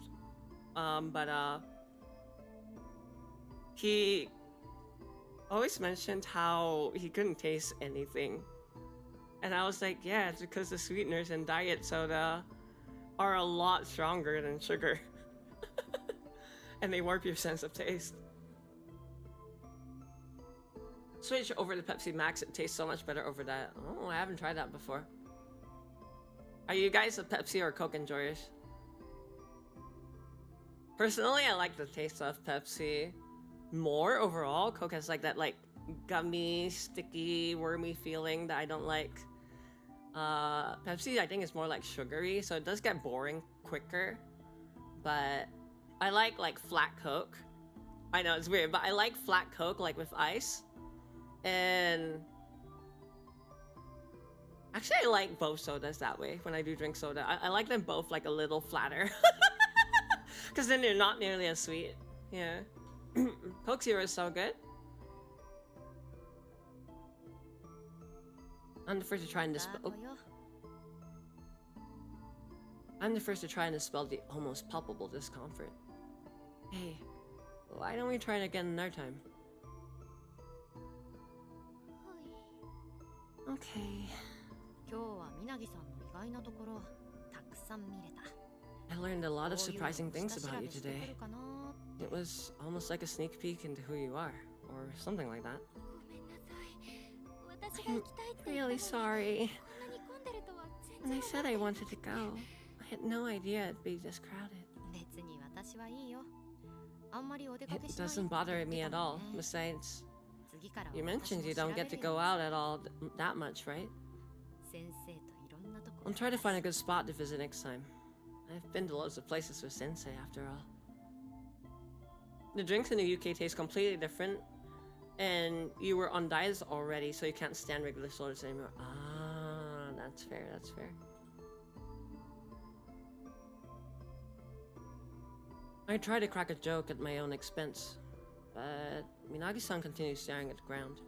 But he always mentioned how he couldn't taste anything. And I was like, yeah, it's because the sweeteners in diet soda are a lot stronger than sugar. And they warp your sense of taste. Switch over to Pepsi Max, it tastes so much better over that. Oh, I haven't tried that before. Are you guys a Pepsi or Coke enjoyers? Personally, I like the taste of Pepsi more overall. Coke has like that like gummy, sticky, wormy feeling that I don't like. Pepsi I think is more like sugary, so it does get boring quicker. But I like flat Coke. I know it's weird, but I like flat Coke like with ice. And actually I like both sodas that way when I do drink soda. I like them both like a little flatter. Because then they're not nearly as sweet. Yeah. Coke Zero is so good. I'm the first to try and dispel. Oh. I'm the first to try and dispel the almost palpable discomfort. Hey, why don't we try it again another time? Okay. I learned a lot of surprising things about you today. It was almost like a sneak peek into who you are, or something like that. I'm really sorry. When I said I wanted to go, I had no idea it'd be this crowded. It doesn't bother me at all. Besides, you mentioned you don't get to go out at all that much, right? I'll try to find a good spot to visit next time. I've been to loads of places with Sensei, after all. The drinks in the UK taste completely different, and you were on diets already, so you can't stand regular sodas anymore. Ah, that's fair, that's fair. I tried to crack a joke at my own expense, but Minagi-san continued staring at the ground.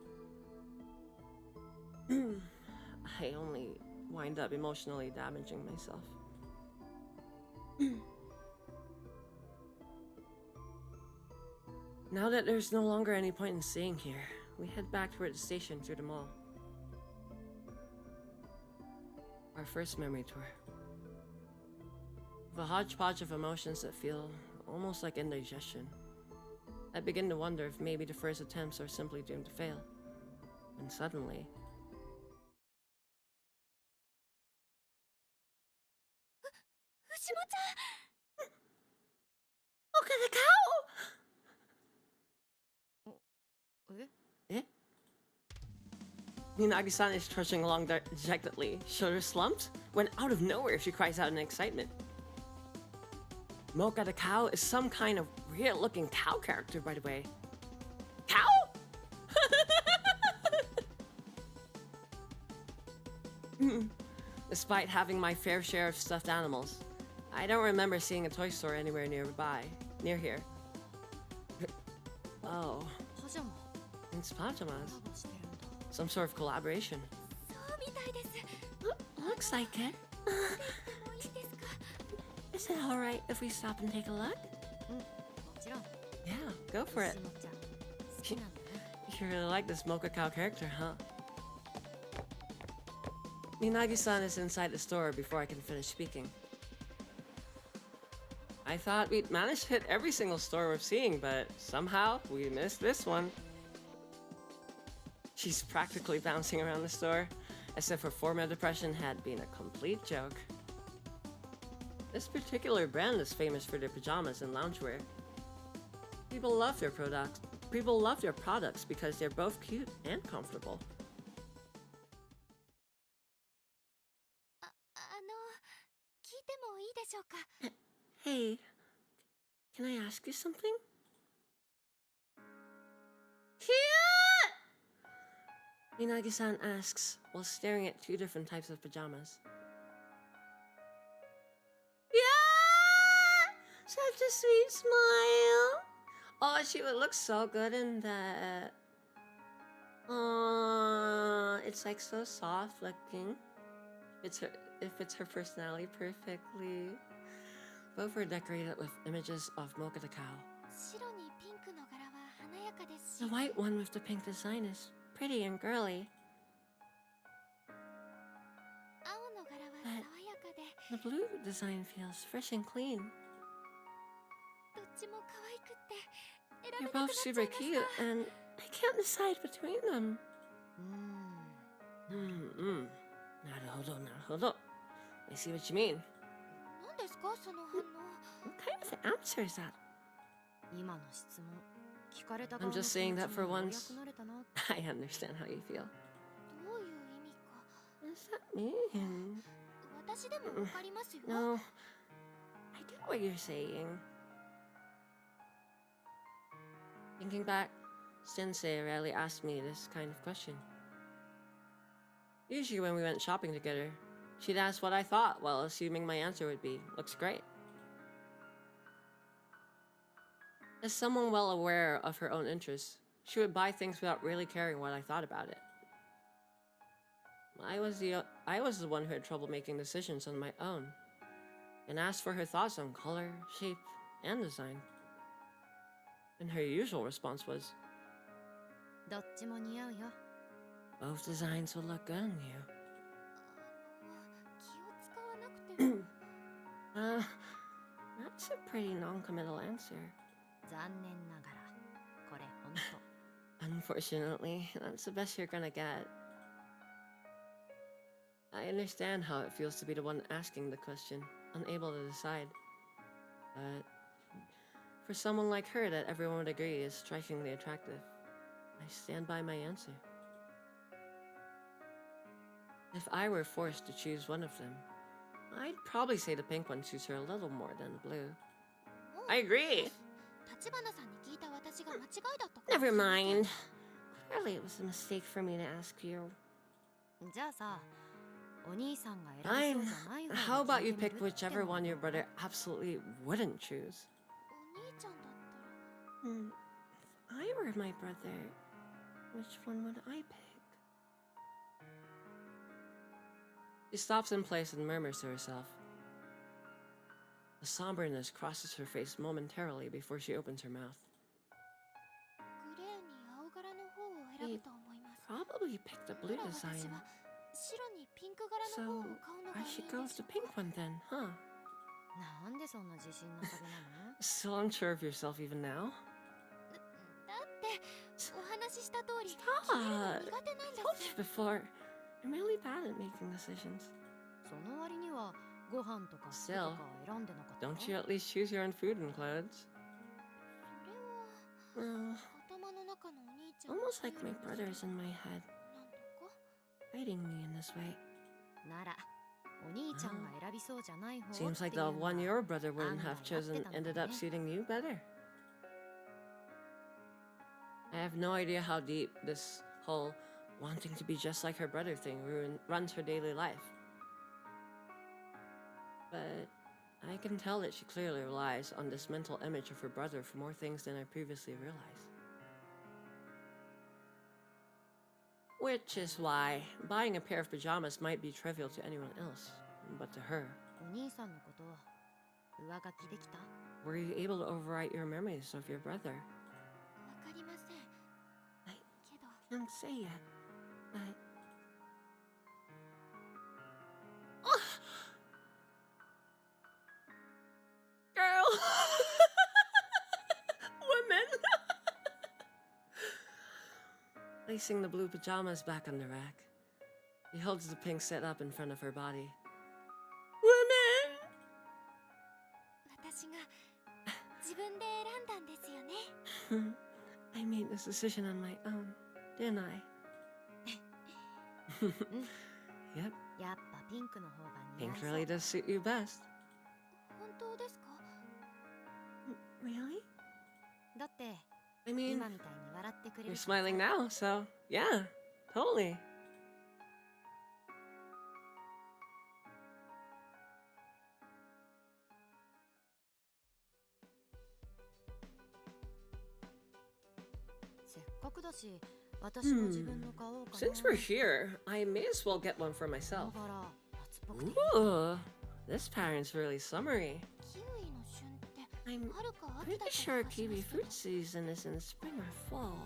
I only wind up emotionally damaging myself. Now that there's no longer any point in staying here, we head back toward the station through the mall. Our first memory tour. With a hodgepodge of emotions that feel almost like indigestion, I begin to wonder if maybe the first attempts are simply doomed to fail. And suddenly... Look at the cow! Eh? Minagi-san is trudging along dejectedly, shoulders slumped, when out of nowhere she cries out in excitement. Mocha the cow is some kind of weird-looking cow character, by the way. Cow? Despite having my fair share of stuffed animals, I don't remember seeing a toy store anywhere near here. Oh. It's pajamas. Some sort of collaboration. Looks like it. Is it alright if we stop and take a look? Yeah, go for it. You really like this Mocha Cow character, huh? Minagi-san is inside the store before I can finish speaking. I thought we'd managed to hit every single store we're seeing, but somehow we missed this one. She's practically bouncing around the store, as if her form of depression had been a complete joke. This particular brand is famous for their pajamas and loungewear. People love their products because they're both cute and comfortable. Hey, can I ask you something? Minagi-san asks while staring at two different types of pajamas. Yeah! Such a sweet smile. Oh, she would look so good in that. It's like so soft looking. It fits her personality perfectly. Both are decorated with images of Mocha the cow. やかですし The white one with the pink design is pretty and girly. 青の柄は爽やかで The blue design feels fresh and clean. どっちも可愛くって選 They're べなくなっ both ちゃ super いまし cute, た and I can't decide between them. なるほど、なるほど. I see what you mean. 何ですかその反応 What kind of answer is that? 今の質問聞かれた I'm 側の just saying 気 that 持ち for にようや once. くなれたな I understand how you feel. どういう意味か What does that mean? 私でもわかりますよ No, I get what you're saying. Thinking back, Sensei rarely asked me this kind of question. Usually when we went shopping together, she'd ask what I thought while assuming my answer would be, looks great. As someone well aware of her own interests, she would buy things without really caring what I thought about it. I was the one who had trouble making decisions on my own, and asked for her thoughts on color, shape, and design. And her usual response was, どっちも似合うよ both designs will look good on you. 気を使わなくても That's a pretty non-committal answer. 残念ながらこれほんと Unfortunately, that's the best you're gonna get. I understand how it feels to be the one asking the question, unable to decide. But for someone like her that everyone would agree is strikingly attractive, I stand by my answer. If I were forced to choose one of them, I'd probably say the pink one suits her a little more than the blue. I agree! 立花さんに聞いた私が間違いだったかも Never しれません mind. Clearly it was a mistake for me to ask you. じゃあさお兄さんが選び Fine. そうじゃない方 How を about 聞い you てみ pick るって whichever のは one your どう brother absolutely wouldn't choose? お兄ちゃんだったら If I were my brother, which one would I pick? She stops in place and murmurs to herself. The somberness crosses her face momentarily before she opens her mouth. グレーに青柄の方を選ぶと思います Probably picked the blue なら私 design. は白にピンク柄の So 方を買うのがい I い should ん go で with し the ょう pink one then, huh? なんでそんな自信なさげなの Still unsure of yourself even now? だってお話しした通り Stop! 決めるの苦手なん I で told す you before. I'm really bad at making decisions. その割にはご飯とか服と Still, か選んでなかった don't you at least choose your own food and clothes? それは Well, 頭の中のお兄ちゃん almost like my brother's in my head, なんとか guiding me in this way. ならお兄ちゃんが選びそうじゃない方 Seems って like いう the の one は your brother wouldn't have案外合って chosen たのか ended も up ね suiting you better. I have no idea how deep this whole wanting to be just like her brother thing runs her daily life. But I can tell that she clearly relies on this mental image of her brother for more things than I previously realized. Which is why buying a pair of pajamas might be trivial to anyone else, but to her, お兄さんのこと上書きできた were you able to overwrite your memories of your brother? わかりません I けど can't say yet, but... Girl! Women! Placing the blue pajamas back on the rack, he holds the pink set up in front of her body. Women! 私が自分で選んだんですよね I made this decision on my own, didn't I? Yep, やっぱピンクの方が似合 pink いそう really does suit you best. 本当ですか Really? だって I mean, 今みたいに笑ってくれ you're るからさ smiling now, so yeah, totally. Since we're here, I may as well get one for myself. Ooh, this pattern's really summery. キウイの旬って I I'm 春か秋 pretty だった sure 気がし kiwi ますけ fruit ど season is in spring or fall.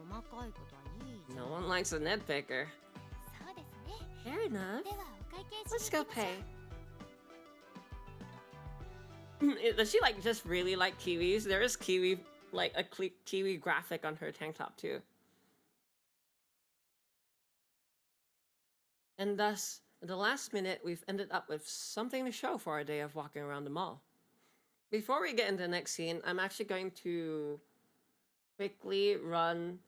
細かいことはいいじゃ No ん one likes a nitpicker. そうですね Fair enough. ではお会計し Let's に go 行きましょ pay. Does she like just really like kiwis? There is kiwi like a kiwi graphic on her tank top too. And thus, at the last minute, we've ended up with something to show for our day of walking around the mall. Before we get into the next scene, I'm actually going to quickly run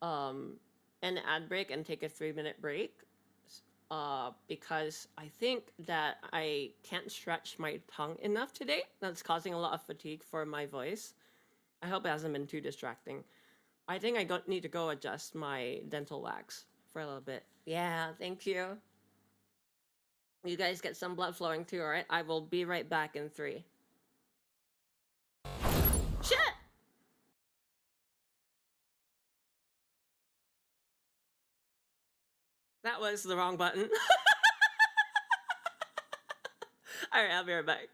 an ad break and take a 3-minute break. Because I think that I can't stretch my tongue enough today. That's causing a lot of fatigue for my voice. I hope it hasn't been too distracting. I think I need to go adjust my dental wax for a little bit. Yeah, thank you. You guys get some blood flowing too, alright? I will be right back in 3. Shit! That was the wrong button. Alright, I'll be right back.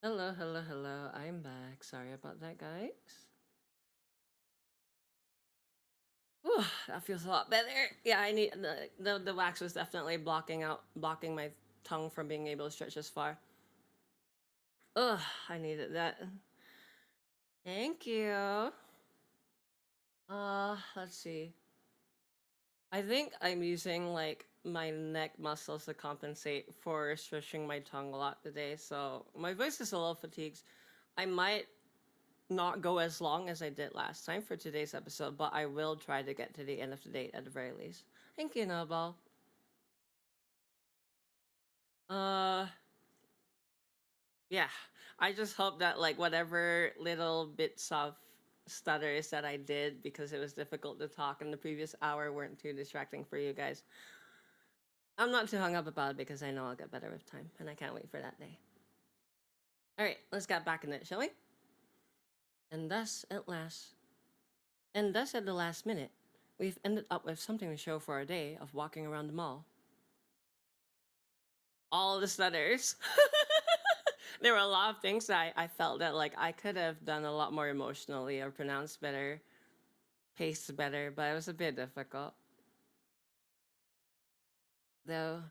Hello, hello, hello. I'm back. Sorry about that, guys. Whew, that feels a lot better. Yeah, I need the wax was definitely blocking my tongue from being able to stretch as far. Ugh, I needed that. Thank you. Let's see. I think I'm using like my neck muscles to compensate for stretching my tongue a lot today, so my voice is a little fatigued. I might not go as long as I did last time for today's episode, but I will try to get to the end of the day at the very least. Thank you, Nobel. Uh, yeah. I just hope that like whatever little bits of stutters that I did because it was difficult to talk in the previous hour weren't too distracting for you guys. I'm not too hung up about it because I know I'll get better with time, and I can't wait for that day. All right, let's get back in it, shall we? And thus, at the last minute, we've ended up with something to show for our day of walking around the mall. All the stutters. There were a lot of things that I felt that like I could have done a lot more emotionally or pronounced better, paced better, but it was a bit difficult. Though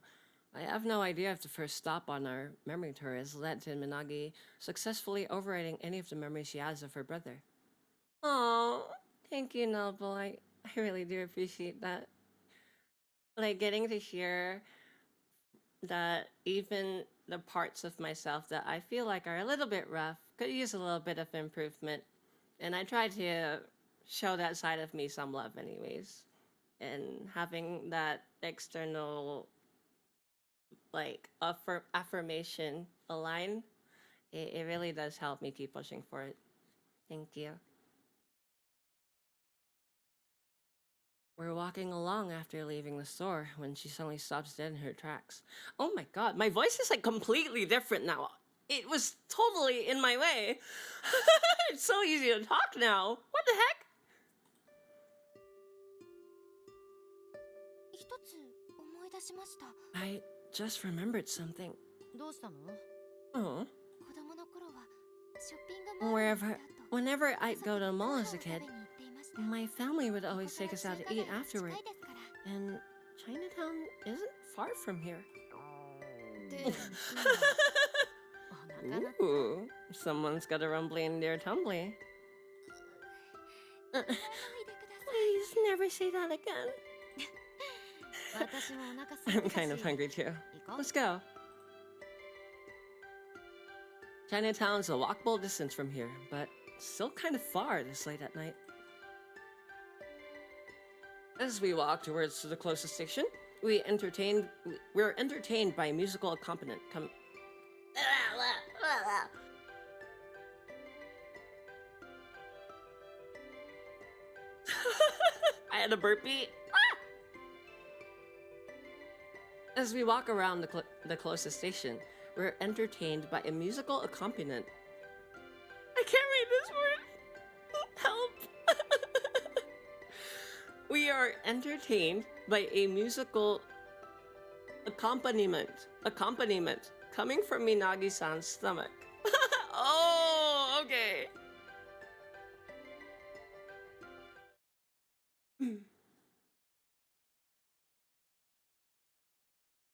I have no idea if the first stop on our memory tour has led to Minagi successfully overriding any of the memories she has of her brother. Oh, thank you, Noble. I really do appreciate that. Like getting to hear that even the parts of myself that I feel like are a little bit rough could use a little bit of improvement. And I try to show that side of me some love, anyways. And having that external, like, affirmation align, it really does help me keep pushing for it. Thank you. We're walking along after leaving the store when she suddenly stops dead in her tracks. Oh my god, my voice is like completely different now. It was totally in my way. It's so easy to talk now. What the heck? 一つ思い出しました。 I just remembered something. どうしたの？ Oh, 子供の頃はショッピングモールに行った後、 whenever I'd go to the mall as a ご飯を食べ kid, に行っていました。 my family would ここ always から take us out to 中華 eat 街は近 afterward. いですから。 And Chinatown isn't far from here. で、今お腹鳴った？ Ooh, someone's got a rumbly in their tumbly. 言わないでください。 Please never say that again. 私もお腹空い I'm てたし。 kind of hungry too. 行こう。 Let's go. Chinatown's a walkable distance from here, but still kind of far this late at night. As we walk towards the closest station, we're entertained by a musical accompaniment. I had a burpee. As we walk around the closest station, we're entertained by a musical accompaniment. I can't read this word. Help. We are entertained by a musical accompaniment coming from Minagi-san's stomach. Oh, okay.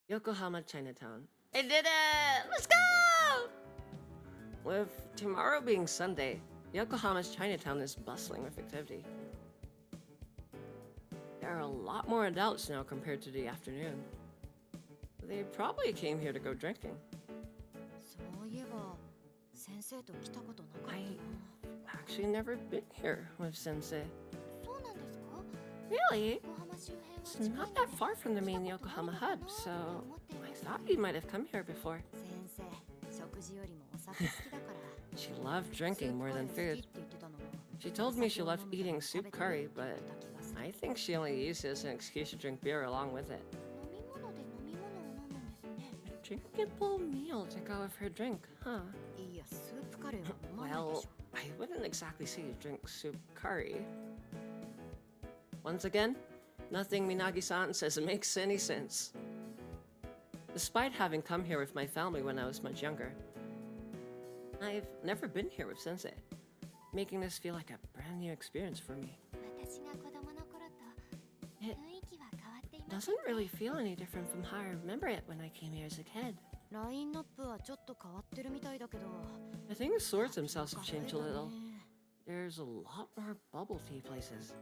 Yokohama Chinatown. I did it! Let's go! With tomorrow being Sunday, Yokohama's Chinatown is bustling with activity. There are a lot more adults now compared to the afternoon. They probably came here to go drinking. そういえば、先生と来たことなかったな。 Actually never been here with Sensei. そうなんですか？ Really? 横浜周 It's 辺は not that far from the main Yokohama hub, so I thought you might have come here before. 先生、食事よりもお酒好きだから。 She loved drinking more than food. She told me she loved eating soup curry, but I think she only used it as an excuse to drink beer along with it. 飲み物で飲み物を飲むんですね。 Drinkable meal to go with her drink, huh? いや、スープカレーは飲まないで Well, しょ。 I wouldn't exactly say you drink soup curry. Once again, nothing Minagi-san says makes any sense. Despite having come here with my family when I was much younger, I've never been here with Sensei, making this feel like a brand new experience for me. 私が子供の頃と It 雰囲気は変わっています doesn't really feel any different from how I remember it when I came here as a kid. ラインナップはちょっと変わってるみたいだけど I think the swords themselves have 増え changed た a ね little. There's a lot more bubble tea places.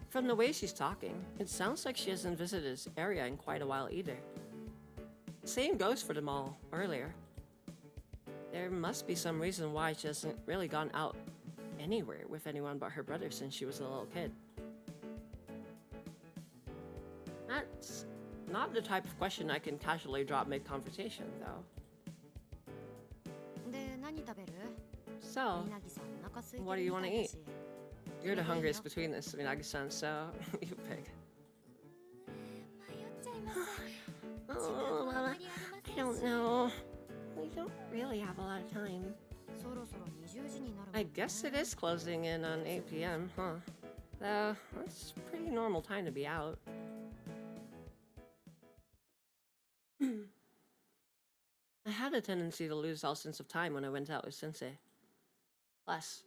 From the way she's talking, it sounds like she hasn't visited this area in quite a while either. Same goes for the mall earlier. There must be some reason why she hasn't really gone out anywhere with anyone but her brother since she was a little kid. That's not the type of question I can casually drop mid-conversation, though. で何食べる So, みなぎさんお腹空いて what do る you み want た to いだ eat? し You're the hungriest between us, Minagi-san, so you pick. 迷っちゃいます Oh, well, I don't know. We don't really have a lot of time. そろそろ20時になるもん I ね guess it is closing in on 8 p.m., huh? That's pretty normal time to be out. I had a tendency to lose all sense of time when I went out with Sensei. Plus,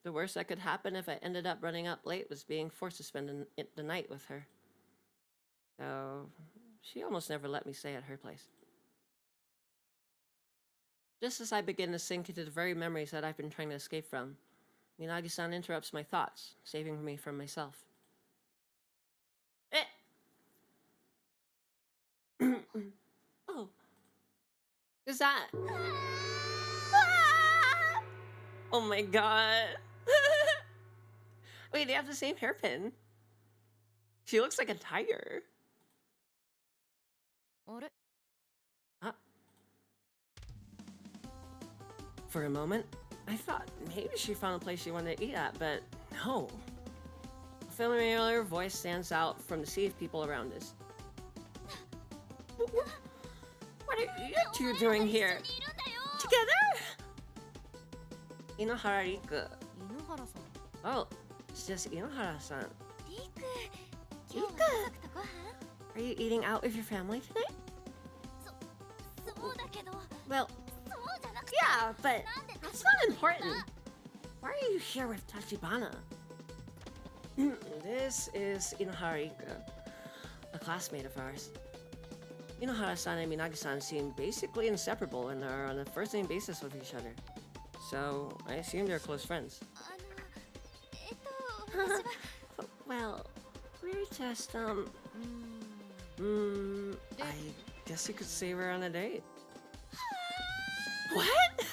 the worst that could happen if I ended up running up late was being forced to spend the night with her. So, she almost never let me stay at her place. Just as I begin to sink into the very memories that I've been trying to escape from, Minagi-san interrupts my thoughts, saving me from myself. Eh! Oh. Is that... Ah! Oh my god. Wait, they have the same hairpin. She looks like a tiger. あれ Ah. For a moment, I thought maybe she found a place she wanted to eat at, but no. A familiar voice stands out from the sea of people around us. What are you two doing here? いるんだよ Together? Inohara Riku. 犬原さん Oh, it's just Inohara-san. リク今日は家族とご飯 Are you eating out with your family tonight? そうだけど Well, そうじゃなくて yeah, but なんで that's not important. Why are you here with Tachibana? This is Inohara Riku, a classmate of ours. Inohara-san and Minagi-san seem basically inseparable and are on a first-name basis with each other. So, I assume they're close friends. あの私は Well, we're just, I guess you could say we're on a date. What?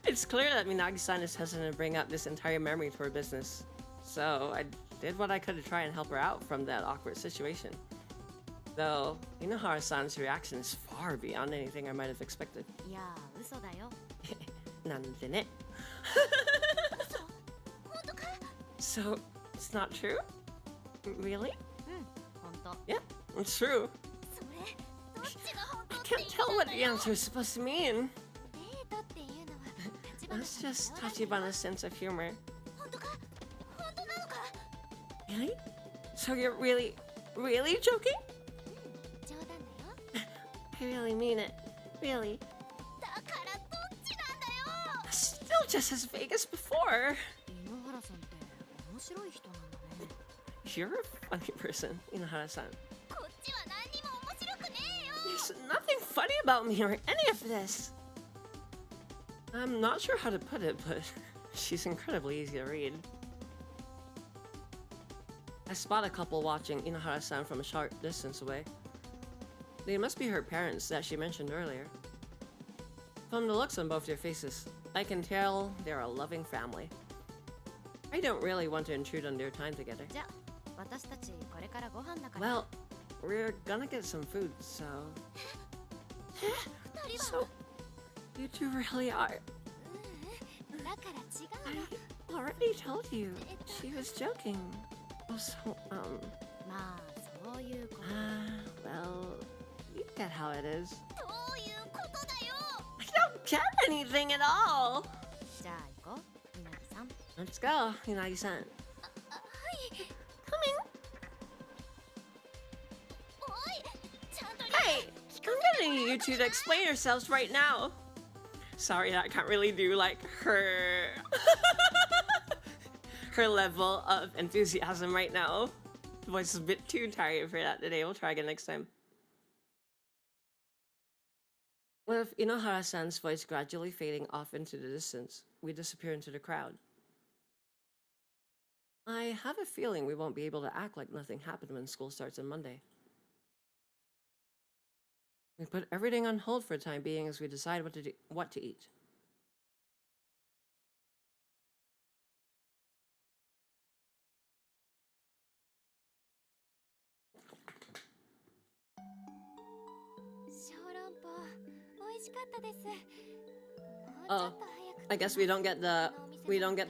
It's clear that Minagi-san is hesitant to bring up this entire memory to her business. So, I did what I could to try and help her out from that awkward situation. Though, Inohara-san's reaction is far beyond anything I might have expected. いやー嘘だよ Nandine. 本当か So, it's not true? Really? うんほんと Yeah, it's true. それどっちが本当 I って意 can't 味 tell なん what だ the よ answer is supposed to mean. デートっていうのは立花 That's さん just の冗談だよ Tachibana's sense of humor. 本当か本当なのか Really? So you're really joking? 冗談だよ I really mean it. Really. だからどっちなんだよ Still just as vague as before. 犬原さんって面白い人なんだね You're a funny person, Inohara-san. こっちは何にも面白くねえよ There's nothing funny about me or any of this. I'm not sure how to put it, but she's incredibly easy to read. I spot a couple watching Inohara-san from a short distance away. They must be her parents that she mentioned earlier. From the looks on both their faces, I can tell they're a loving family. I don't really want to intrude on their time together. じゃあ私たちこれからご飯だから Well, we're gonna get some food, so... 二人は So, you two really are. うんだから違うの I already told you. She was joking. Oh, so, まあそういうこと well, you get how it is. どういうことだよ I don't get anything at all. じゃあ行こうみなぎさん Let's go, Minagi-san. はい Coming. おいちゃんと Hey, I'm gonna need you two to explain yourselves right now. Sorry, I can't really do like her her level of enthusiasm right now. The voice is a bit too tired for that today. We'll try again next time. With Inohara-san's voice gradually fading off into the distance, we disappear into the crowd. I have a feeling we won't be able to act like nothing happened when school starts on Monday. We put everything on hold for the time being as we decide what to eat. Oh, I guess we don't get to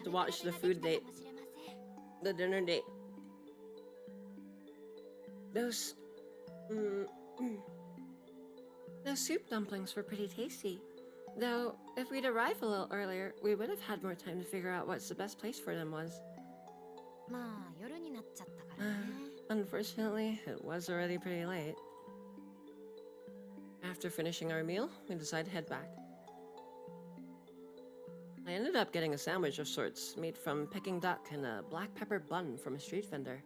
watch the food date, the dinner date. Those soup dumplings were pretty tasty. Though, if we'd arrived a little earlier, we would have had more time to figure out what's the best place for them was. Unfortunately, it was already pretty late. After finishing our meal, we decided to head back. I ended up getting a sandwich of sorts, made from Peking duck and a black pepper bun from a street vendor.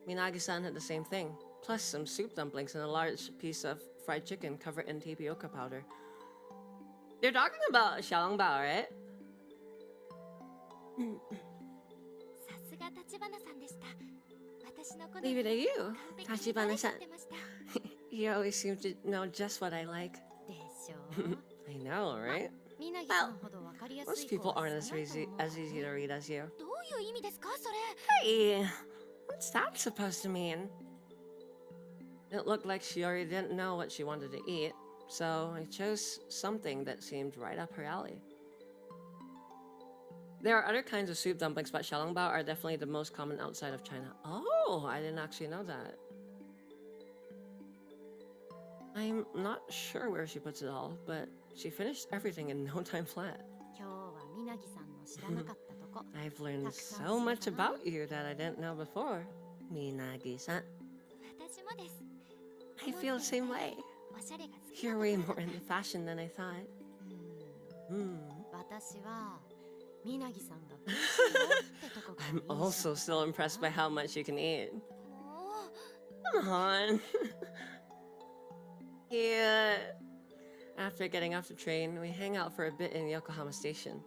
Minagi-san had the same thing, plus some soup dumplings and a large piece of fried chicken covered in tapioca powder. They're talking about xiaolongbao, right? Leave it to you, Tachibana-san. You always seem to know just what I like. I know, right? Well, most people aren't as easy to read as you. Hey, what's that supposed to mean? It looked like she already didn't know what she wanted to eat, so I chose something that seemed right up her alley. There are other kinds of soup dumplings, but xiaolongbao are definitely the most common outside of China. Oh, I didn't actually know that. I'm not sure where she puts it all, but she finished everything in no time flat. I've learned so much about you that I didn't know before, Minagi-san. I feel the same way. You're way more into fashion than I thought. I'm also still impressed by how much you can eat. Come on. Yeah. After getting off the train, we hang out for a bit in Yokohama Station,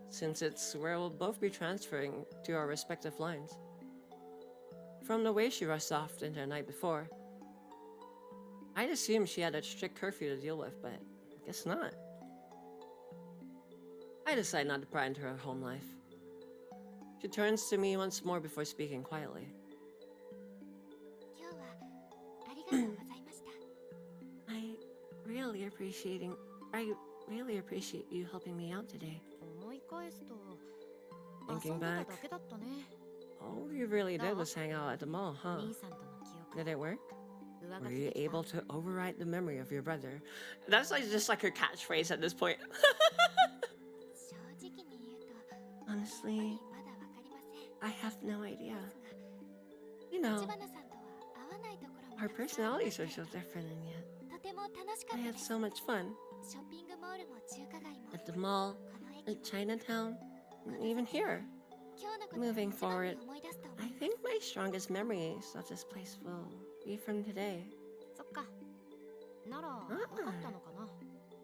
since it's where we'll both be transferring to our respective lines. From the way she rushed off the night before, I'd assume she had a strict curfew to deal with, but I guess not. I decide not to pry into her home life. She turns to me once more before speaking quietly. I really appreciate you helping me out today. Thinking back, all you really did was hang out at the mall, huh? Did it work? Were you able to override the memory of your brother? That's like just like her catchphrase at this point. Honestly, I have no idea. You know, our personalities are so different, and yet I had so much fun. At the mall, at Chinatown, and even here. Moving forward, I think my strongest memories of this place will be from today.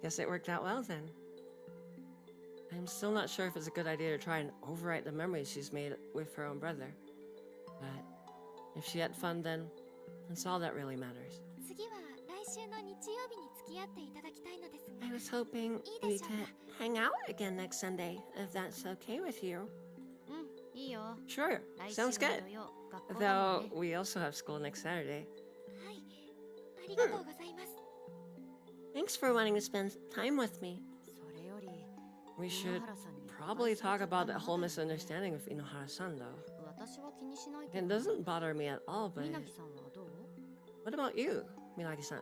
Guess it worked out well then. I'm still not sure if it's a good idea to try and overwrite the memories she's made with her own brother. But if she had fun, then that's all that really matters. I was hoping we could hang out again next Sunday, if that's okay with you. Sure, sounds good. Though we also have school next Saturday. Thanks for wanting to spend time with me. We should probably talk about that whole misunderstanding with Inohara-san, though. It doesn't bother me at all, but what about you, Minagi-san?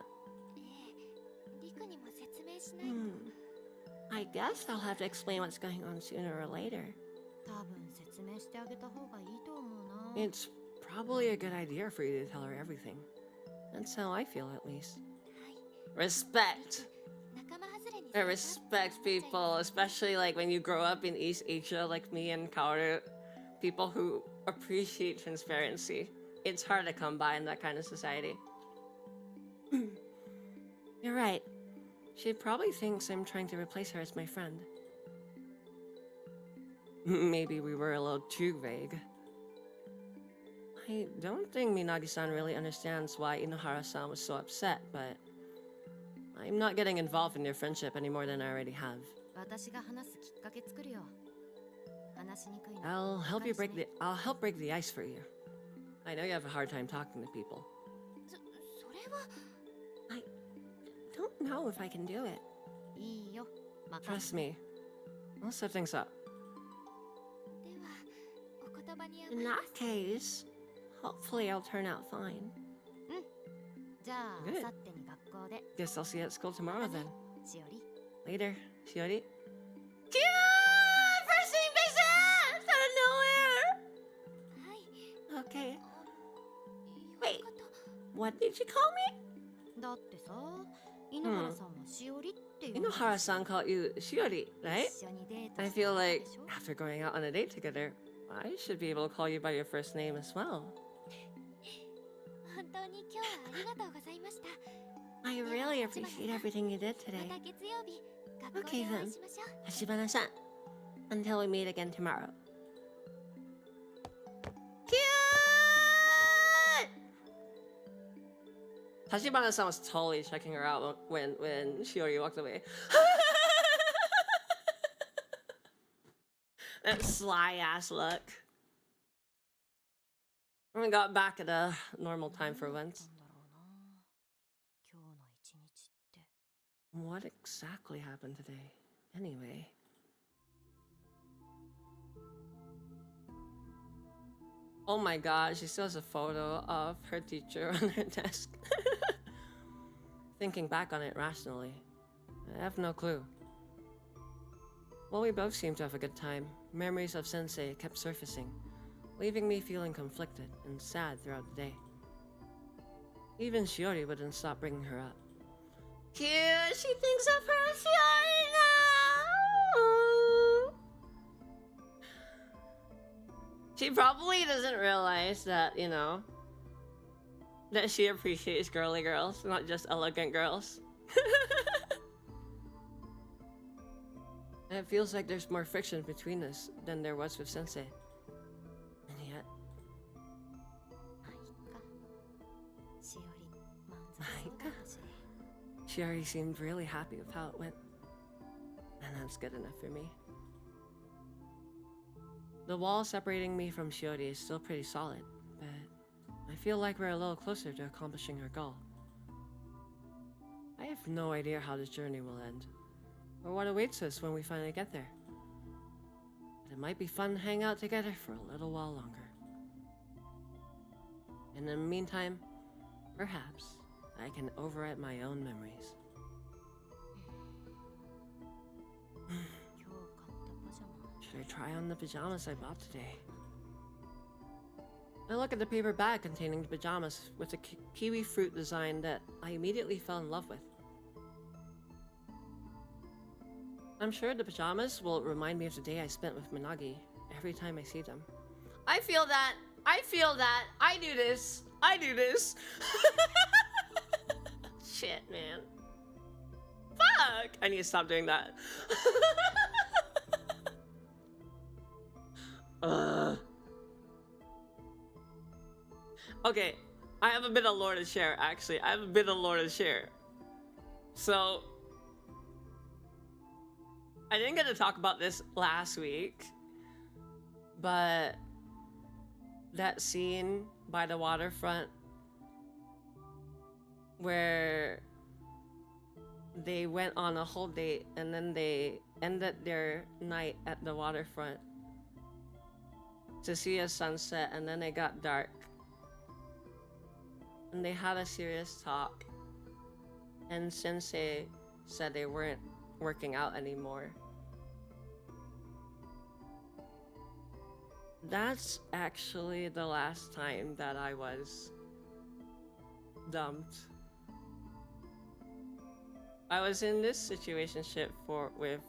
I guess I'll have to explain what's going on sooner or later. It's probably a good idea for you to tell her everything. That's how I feel, at least. Respect. 仲間外れに I respect people, especially like when you grow up in East Asia like me and Kaoru. People who appreciate transparency. It's hard to come by in that kind of society. You're right. She probably thinks I'm trying to replace her as my friend. Maybe we were a little too vague. I don't think Minagi-san really understands why Inohara-san was so upset, but I'm not getting involved in their friendship any more than I already have. 私が話すきっかけ作るよ。話しにくいの。 I'll help break the ice for you. I know you have a hard time talking to people. それは I don't know if I can do it. いいよ。任 Trust せて。 me. I'll set things up. ではお言葉に In that case, hopefully I'll turn out fine. じゃあ、 Good. 明後日に学校で。 Guess I'll see you at school tomorrow then. しおり。 Later, Shiori. Cute! First thing business! Out of nowhere! はい Okay. あ Wait. よかった What did you call me? だってさ、井ノ原さんはしおりって呼んでたし Inohara-san called you Shiori, right? 一緒にデート I して feel た like でしょ after going out on a date together, I should be able to call you by your first name as well. 本当に今日はありがとうございました I really appreciate everything you did ま today. た月曜日学校 Okay でお会 then. いしましょう Tachibana-san. Until we meet again tomorrow. Cute! Tachibana-san was totally checking her out when Shiori walked away. That sly ass look. We got back at a normal time for 何だっ once. たんだろうな。今日の一日って。 What exactly happened today? Anyway. Oh my god, she still has a photo of her teacher on her desk. Thinking back on it rationally, I have no clue. Well, we both seemed to have a good time. Memories of Sensei kept surfacing, leaving me feeling conflicted and sad throughout the day. Even Shiori wouldn't stop bringing her up. Cute, she thinks of her as Shiori now! She probably doesn't realize that, you know, that she appreciates girly girls, not just elegant girls. And it feels like there's more friction between us than there was with Sensei. And yet, まあいっか。しおり、満足そうだったし。 she already seemed really happy with how it went. And that's good enough for me. The wall separating me from Shiori is still pretty solid, but I feel like we're a little closer to accomplishing our goal. I have no idea how this journey will end, or what awaits us when we finally get there. But it might be fun to hang out together for a little while longer. In the meantime, perhaps I can overwrite my own memories. 今日買ったパジャマ。 Should I try on the pajamas I bought today? I look at the paper bag containing the pajamas with a kiwi fruit design that I immediately fell in love with. I'm sure the pajamas will remind me of the day I spent with Minagi every time I see them. I feel that! I feel that! I do this! I do this! Shit, man. Fuck! I need to stop doing that. Okay, I have a bit of lore to share, actually. I have a bit of lore to share. So, I didn't get to talk about this last week, but that scene by the waterfront where they went on a whole date and then they ended their night at the waterfront to see a sunset, and then it got dark and they had a serious talk, and Sensei said they weren't working out anymore. That's actually the last time that I was dumped. I was in this situationship with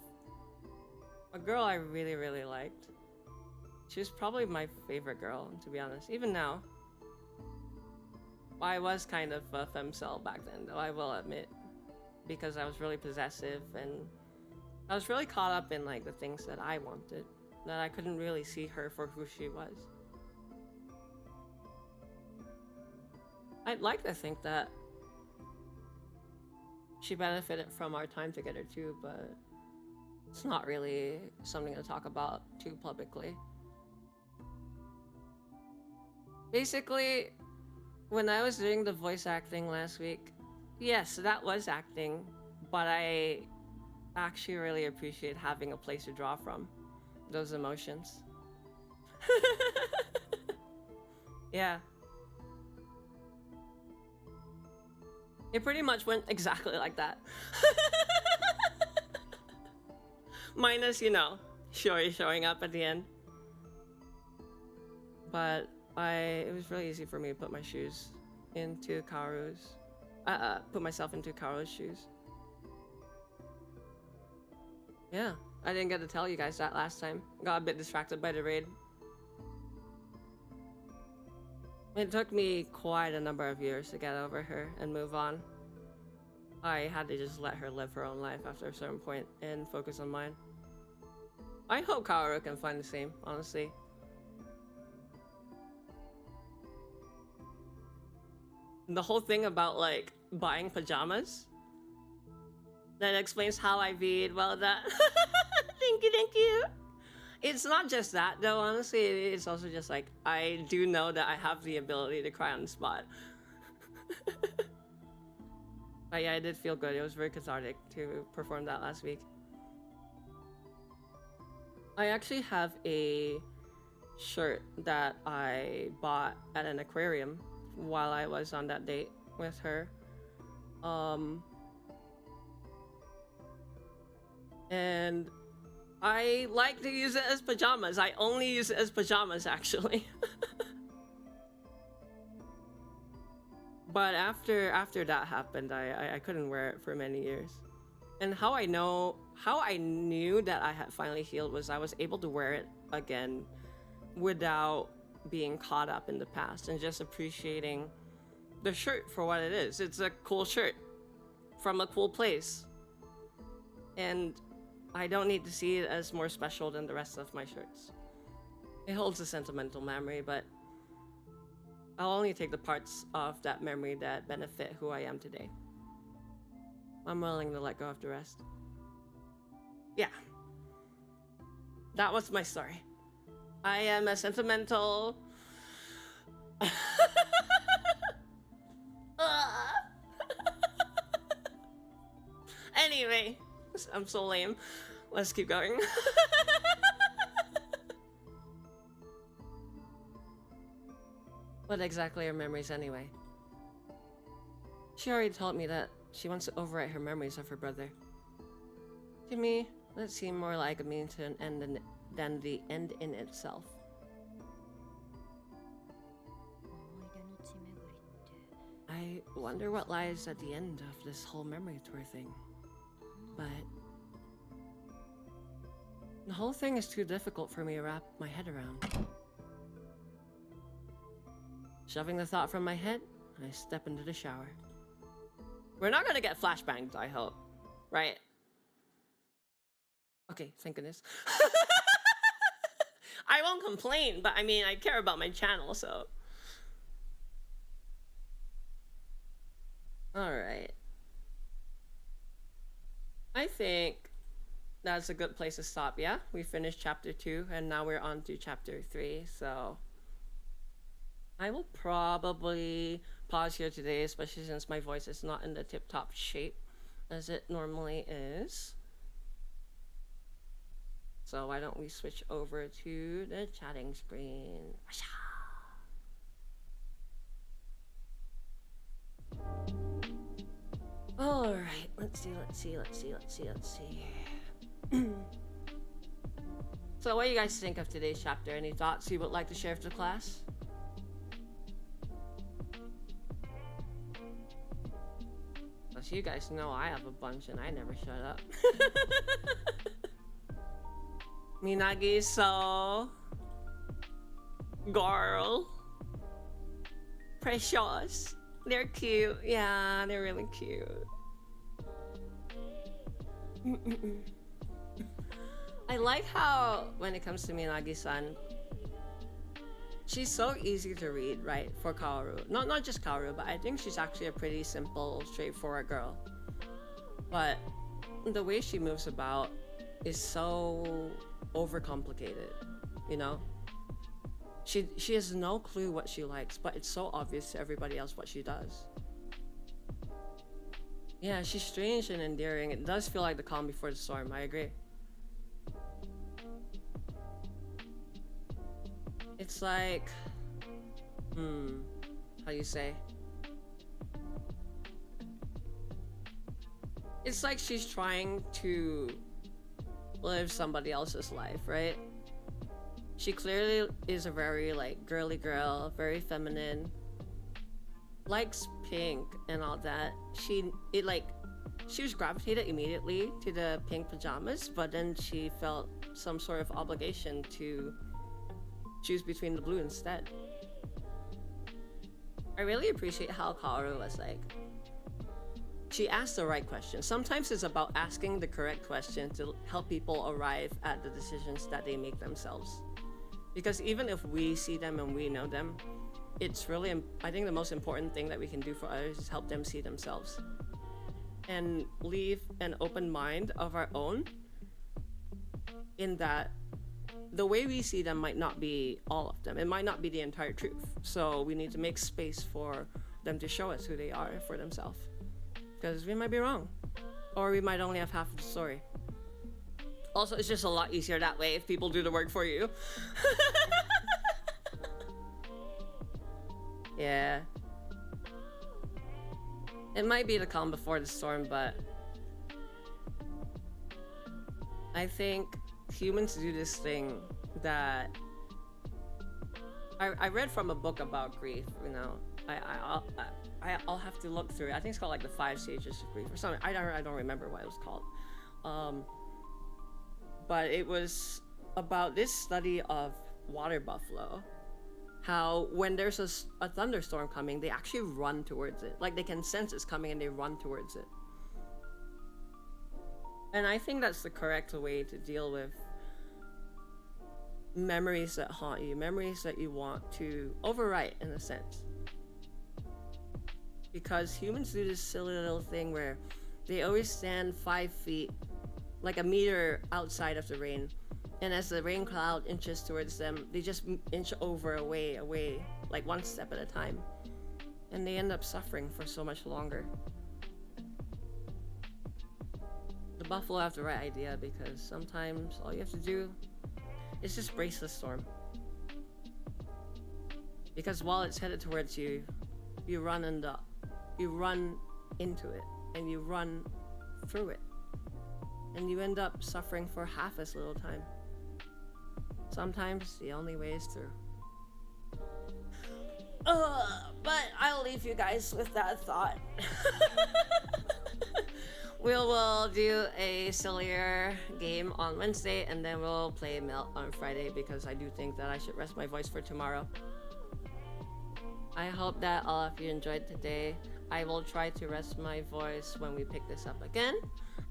a girl I really, really liked. She was probably my favorite girl, to be honest. Even now. I was kind of a femcel back then, though, I will admit. Because I was really possessive and I was really caught up in like the things that I wanted. That I couldn't really see her for who she was. I'd like to think that she benefited from our time together too, but it's not really something to talk about too publicly. Basically, when I was doing the voice acting last week, yes, that was acting, but I actually really appreciate having a place to draw from those emotions. Yeah. It pretty much went exactly like that. Minus, you know, Shiori showing up at the end. But it was really easy for me to put my shoes into Kaoru's. Put myself into Kaoru's shoes. Yeah, I didn't get to tell you guys that last time. Got a bit distracted by the raid. It took me quite a number of years to get over her and move on. I had to just let her live her own life after a certain point and focus on mine. I hope Kaoru can find the same, honestly. The whole thing about like buying pajamas, that explains how I viewed, well, that thank you. It's not just that though, honestly. It's also just like I do know that I have the ability to cry on the spot. But yeah, it did feel good. It was very cathartic to perform that last week. I actually have a shirt that I bought at an aquarium while I was on that date with her. And I like to use it as pajamas. I only use it as pajamas, actually. But after that happened, I couldn't wear it for many years. And how I knew that I had finally healed was I was able to wear it again without being caught up in the past and just appreciating the shirt for what it is. It's a cool shirt from a cool place. And I don't need to see it as more special than the rest of my shirts. It holds a sentimental memory, but I'll only take the parts of that memory that benefit who I am today. I'm willing to let go of the rest. Yeah. That was my story. I am a sentimental... Anyway, I'm so lame. Let's keep going. What exactly are memories anyway? She already told me that she wants to overwrite her memories of her brother. To me, that seemed more like a means to an end than the end in itself. I wonder what lies at the end of this whole memory tour thing. But the whole thing is too difficult for me to wrap my head around. Shoving the thought from my head, I step into the shower. We're not gonna get flashbanged, I hope. Right? Okay, thank goodness. I won't complain, but I mean, I care about my channel, so... Alright. I think that's a good place to stop, yeah? We finished chapter 2, and now we're on to chapter 3, so... I will probably pause here today, especially since my voice is not in the tip-top shape as it normally is. So why don't we switch over to the chatting screen. Alright, let's see. So what do you guys think of today's chapter? Any thoughts you would like to share with the class? Plus, you guys know I have a bunch and I never shut up. Minagi-so. Girl. Precious. They're cute. Yeah, they're really cute. I like how, when it comes to Minagi-san, she's so easy to read, right, for Kaoru. Not just Kaoru, but I think she's actually a pretty simple, straightforward girl. But the way she moves about is so overcomplicated, you know? She has no clue what she likes, but it's so obvious to everybody else what she does. Yeah, she's strange and endearing. It does feel like the calm before the storm, I agree. It's like, how do you say? It's like she's trying to live somebody else's life, right? She clearly is a very like girly girl, very feminine, likes pink and all that. She was gravitated immediately to the pink pajamas, but then she felt some sort of obligation to choose between the blue instead. I really appreciate how Kaoru was like, she asked the right question. Sometimes it's about asking the correct question to help people arrive at the decisions that they make themselves. Because even if we see them and we know them, it's really, I think the most important thing that we can do for others is help them see themselves. And leave an open mind of our own, in that the way we see them might not be all of them. It might not be the entire truth. So we need to make space for them to show us who they are for themselves. Because we might be wrong. Or we might only have half of the story. Also, it's just a lot easier that way if people do the work for you. Yeah. It might be the calm before the storm, but I think humans do this thing that I read from a book about grief, you know. I'll have to look through it. I think it's called like the 5 stages of grief or something. I don't remember what it was called. But it was about this study of water buffalo. How when there's a thunderstorm coming, they actually run towards it. Like they can sense it's coming and they run towards it. And I think that's the correct way to deal with memories that haunt you, memories that you want to overwrite in a sense. Because humans do this silly little thing where they always stand 5 feet, like a meter outside of the rain. And as the rain cloud inches towards them, they just inch away, like one step at a time. And they end up suffering for so much longer. The buffalo have the right idea, because sometimes all you have to do is just brace the storm. Because while it's headed towards you, you run into it, and you run through it. And you end up suffering for half as little time. Sometimes the only way is through. But I'll leave you guys with that thought. We'll do a sillier game on Wednesday, and then we'll play Melt on Friday, because I do think that I should rest my voice for tomorrow. I hope that all of you enjoyed today. I will try to rest my voice when we pick this up again,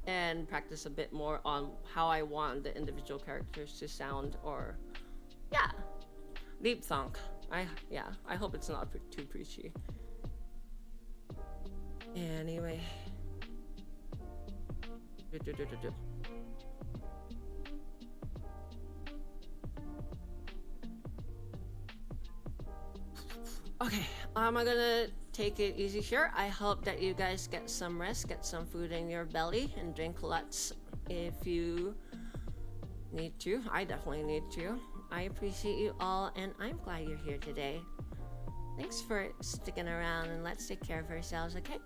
and practice a bit more on how I want the individual characters to sound, or deep thunk. I hope it's not too preachy. Anyway. Okay, I'm gonna take it easy here. I hope that you guys get some rest, get some food in your belly, and drink lots if you need to. I definitely need to. I appreciate you all, and I'm glad you're here today. Thanks for sticking around, and let's take care of ourselves, okay?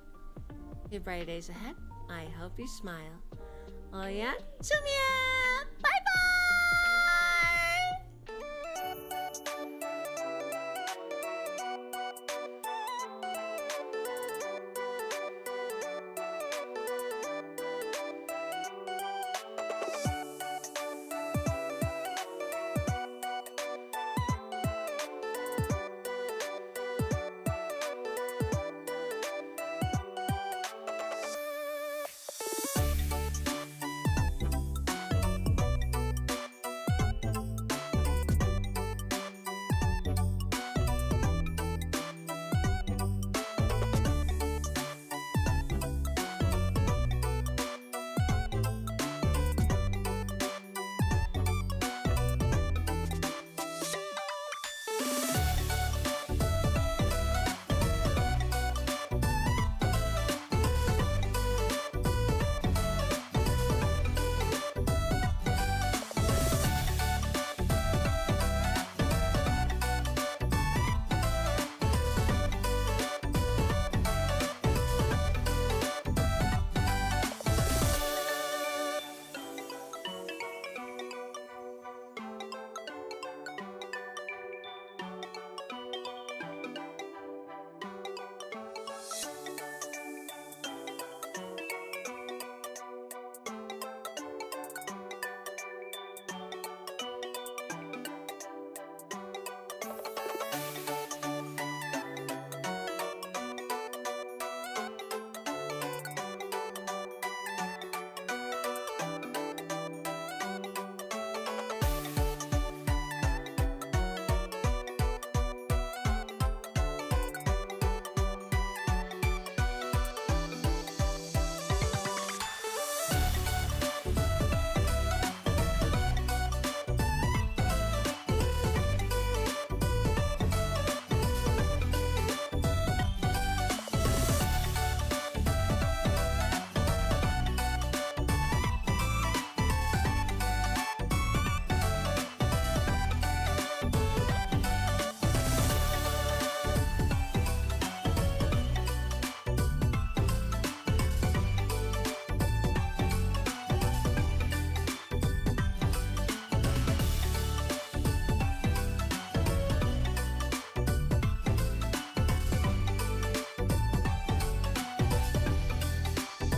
Your bright days ahead. I hope you smile. Oh yeah? Sumia!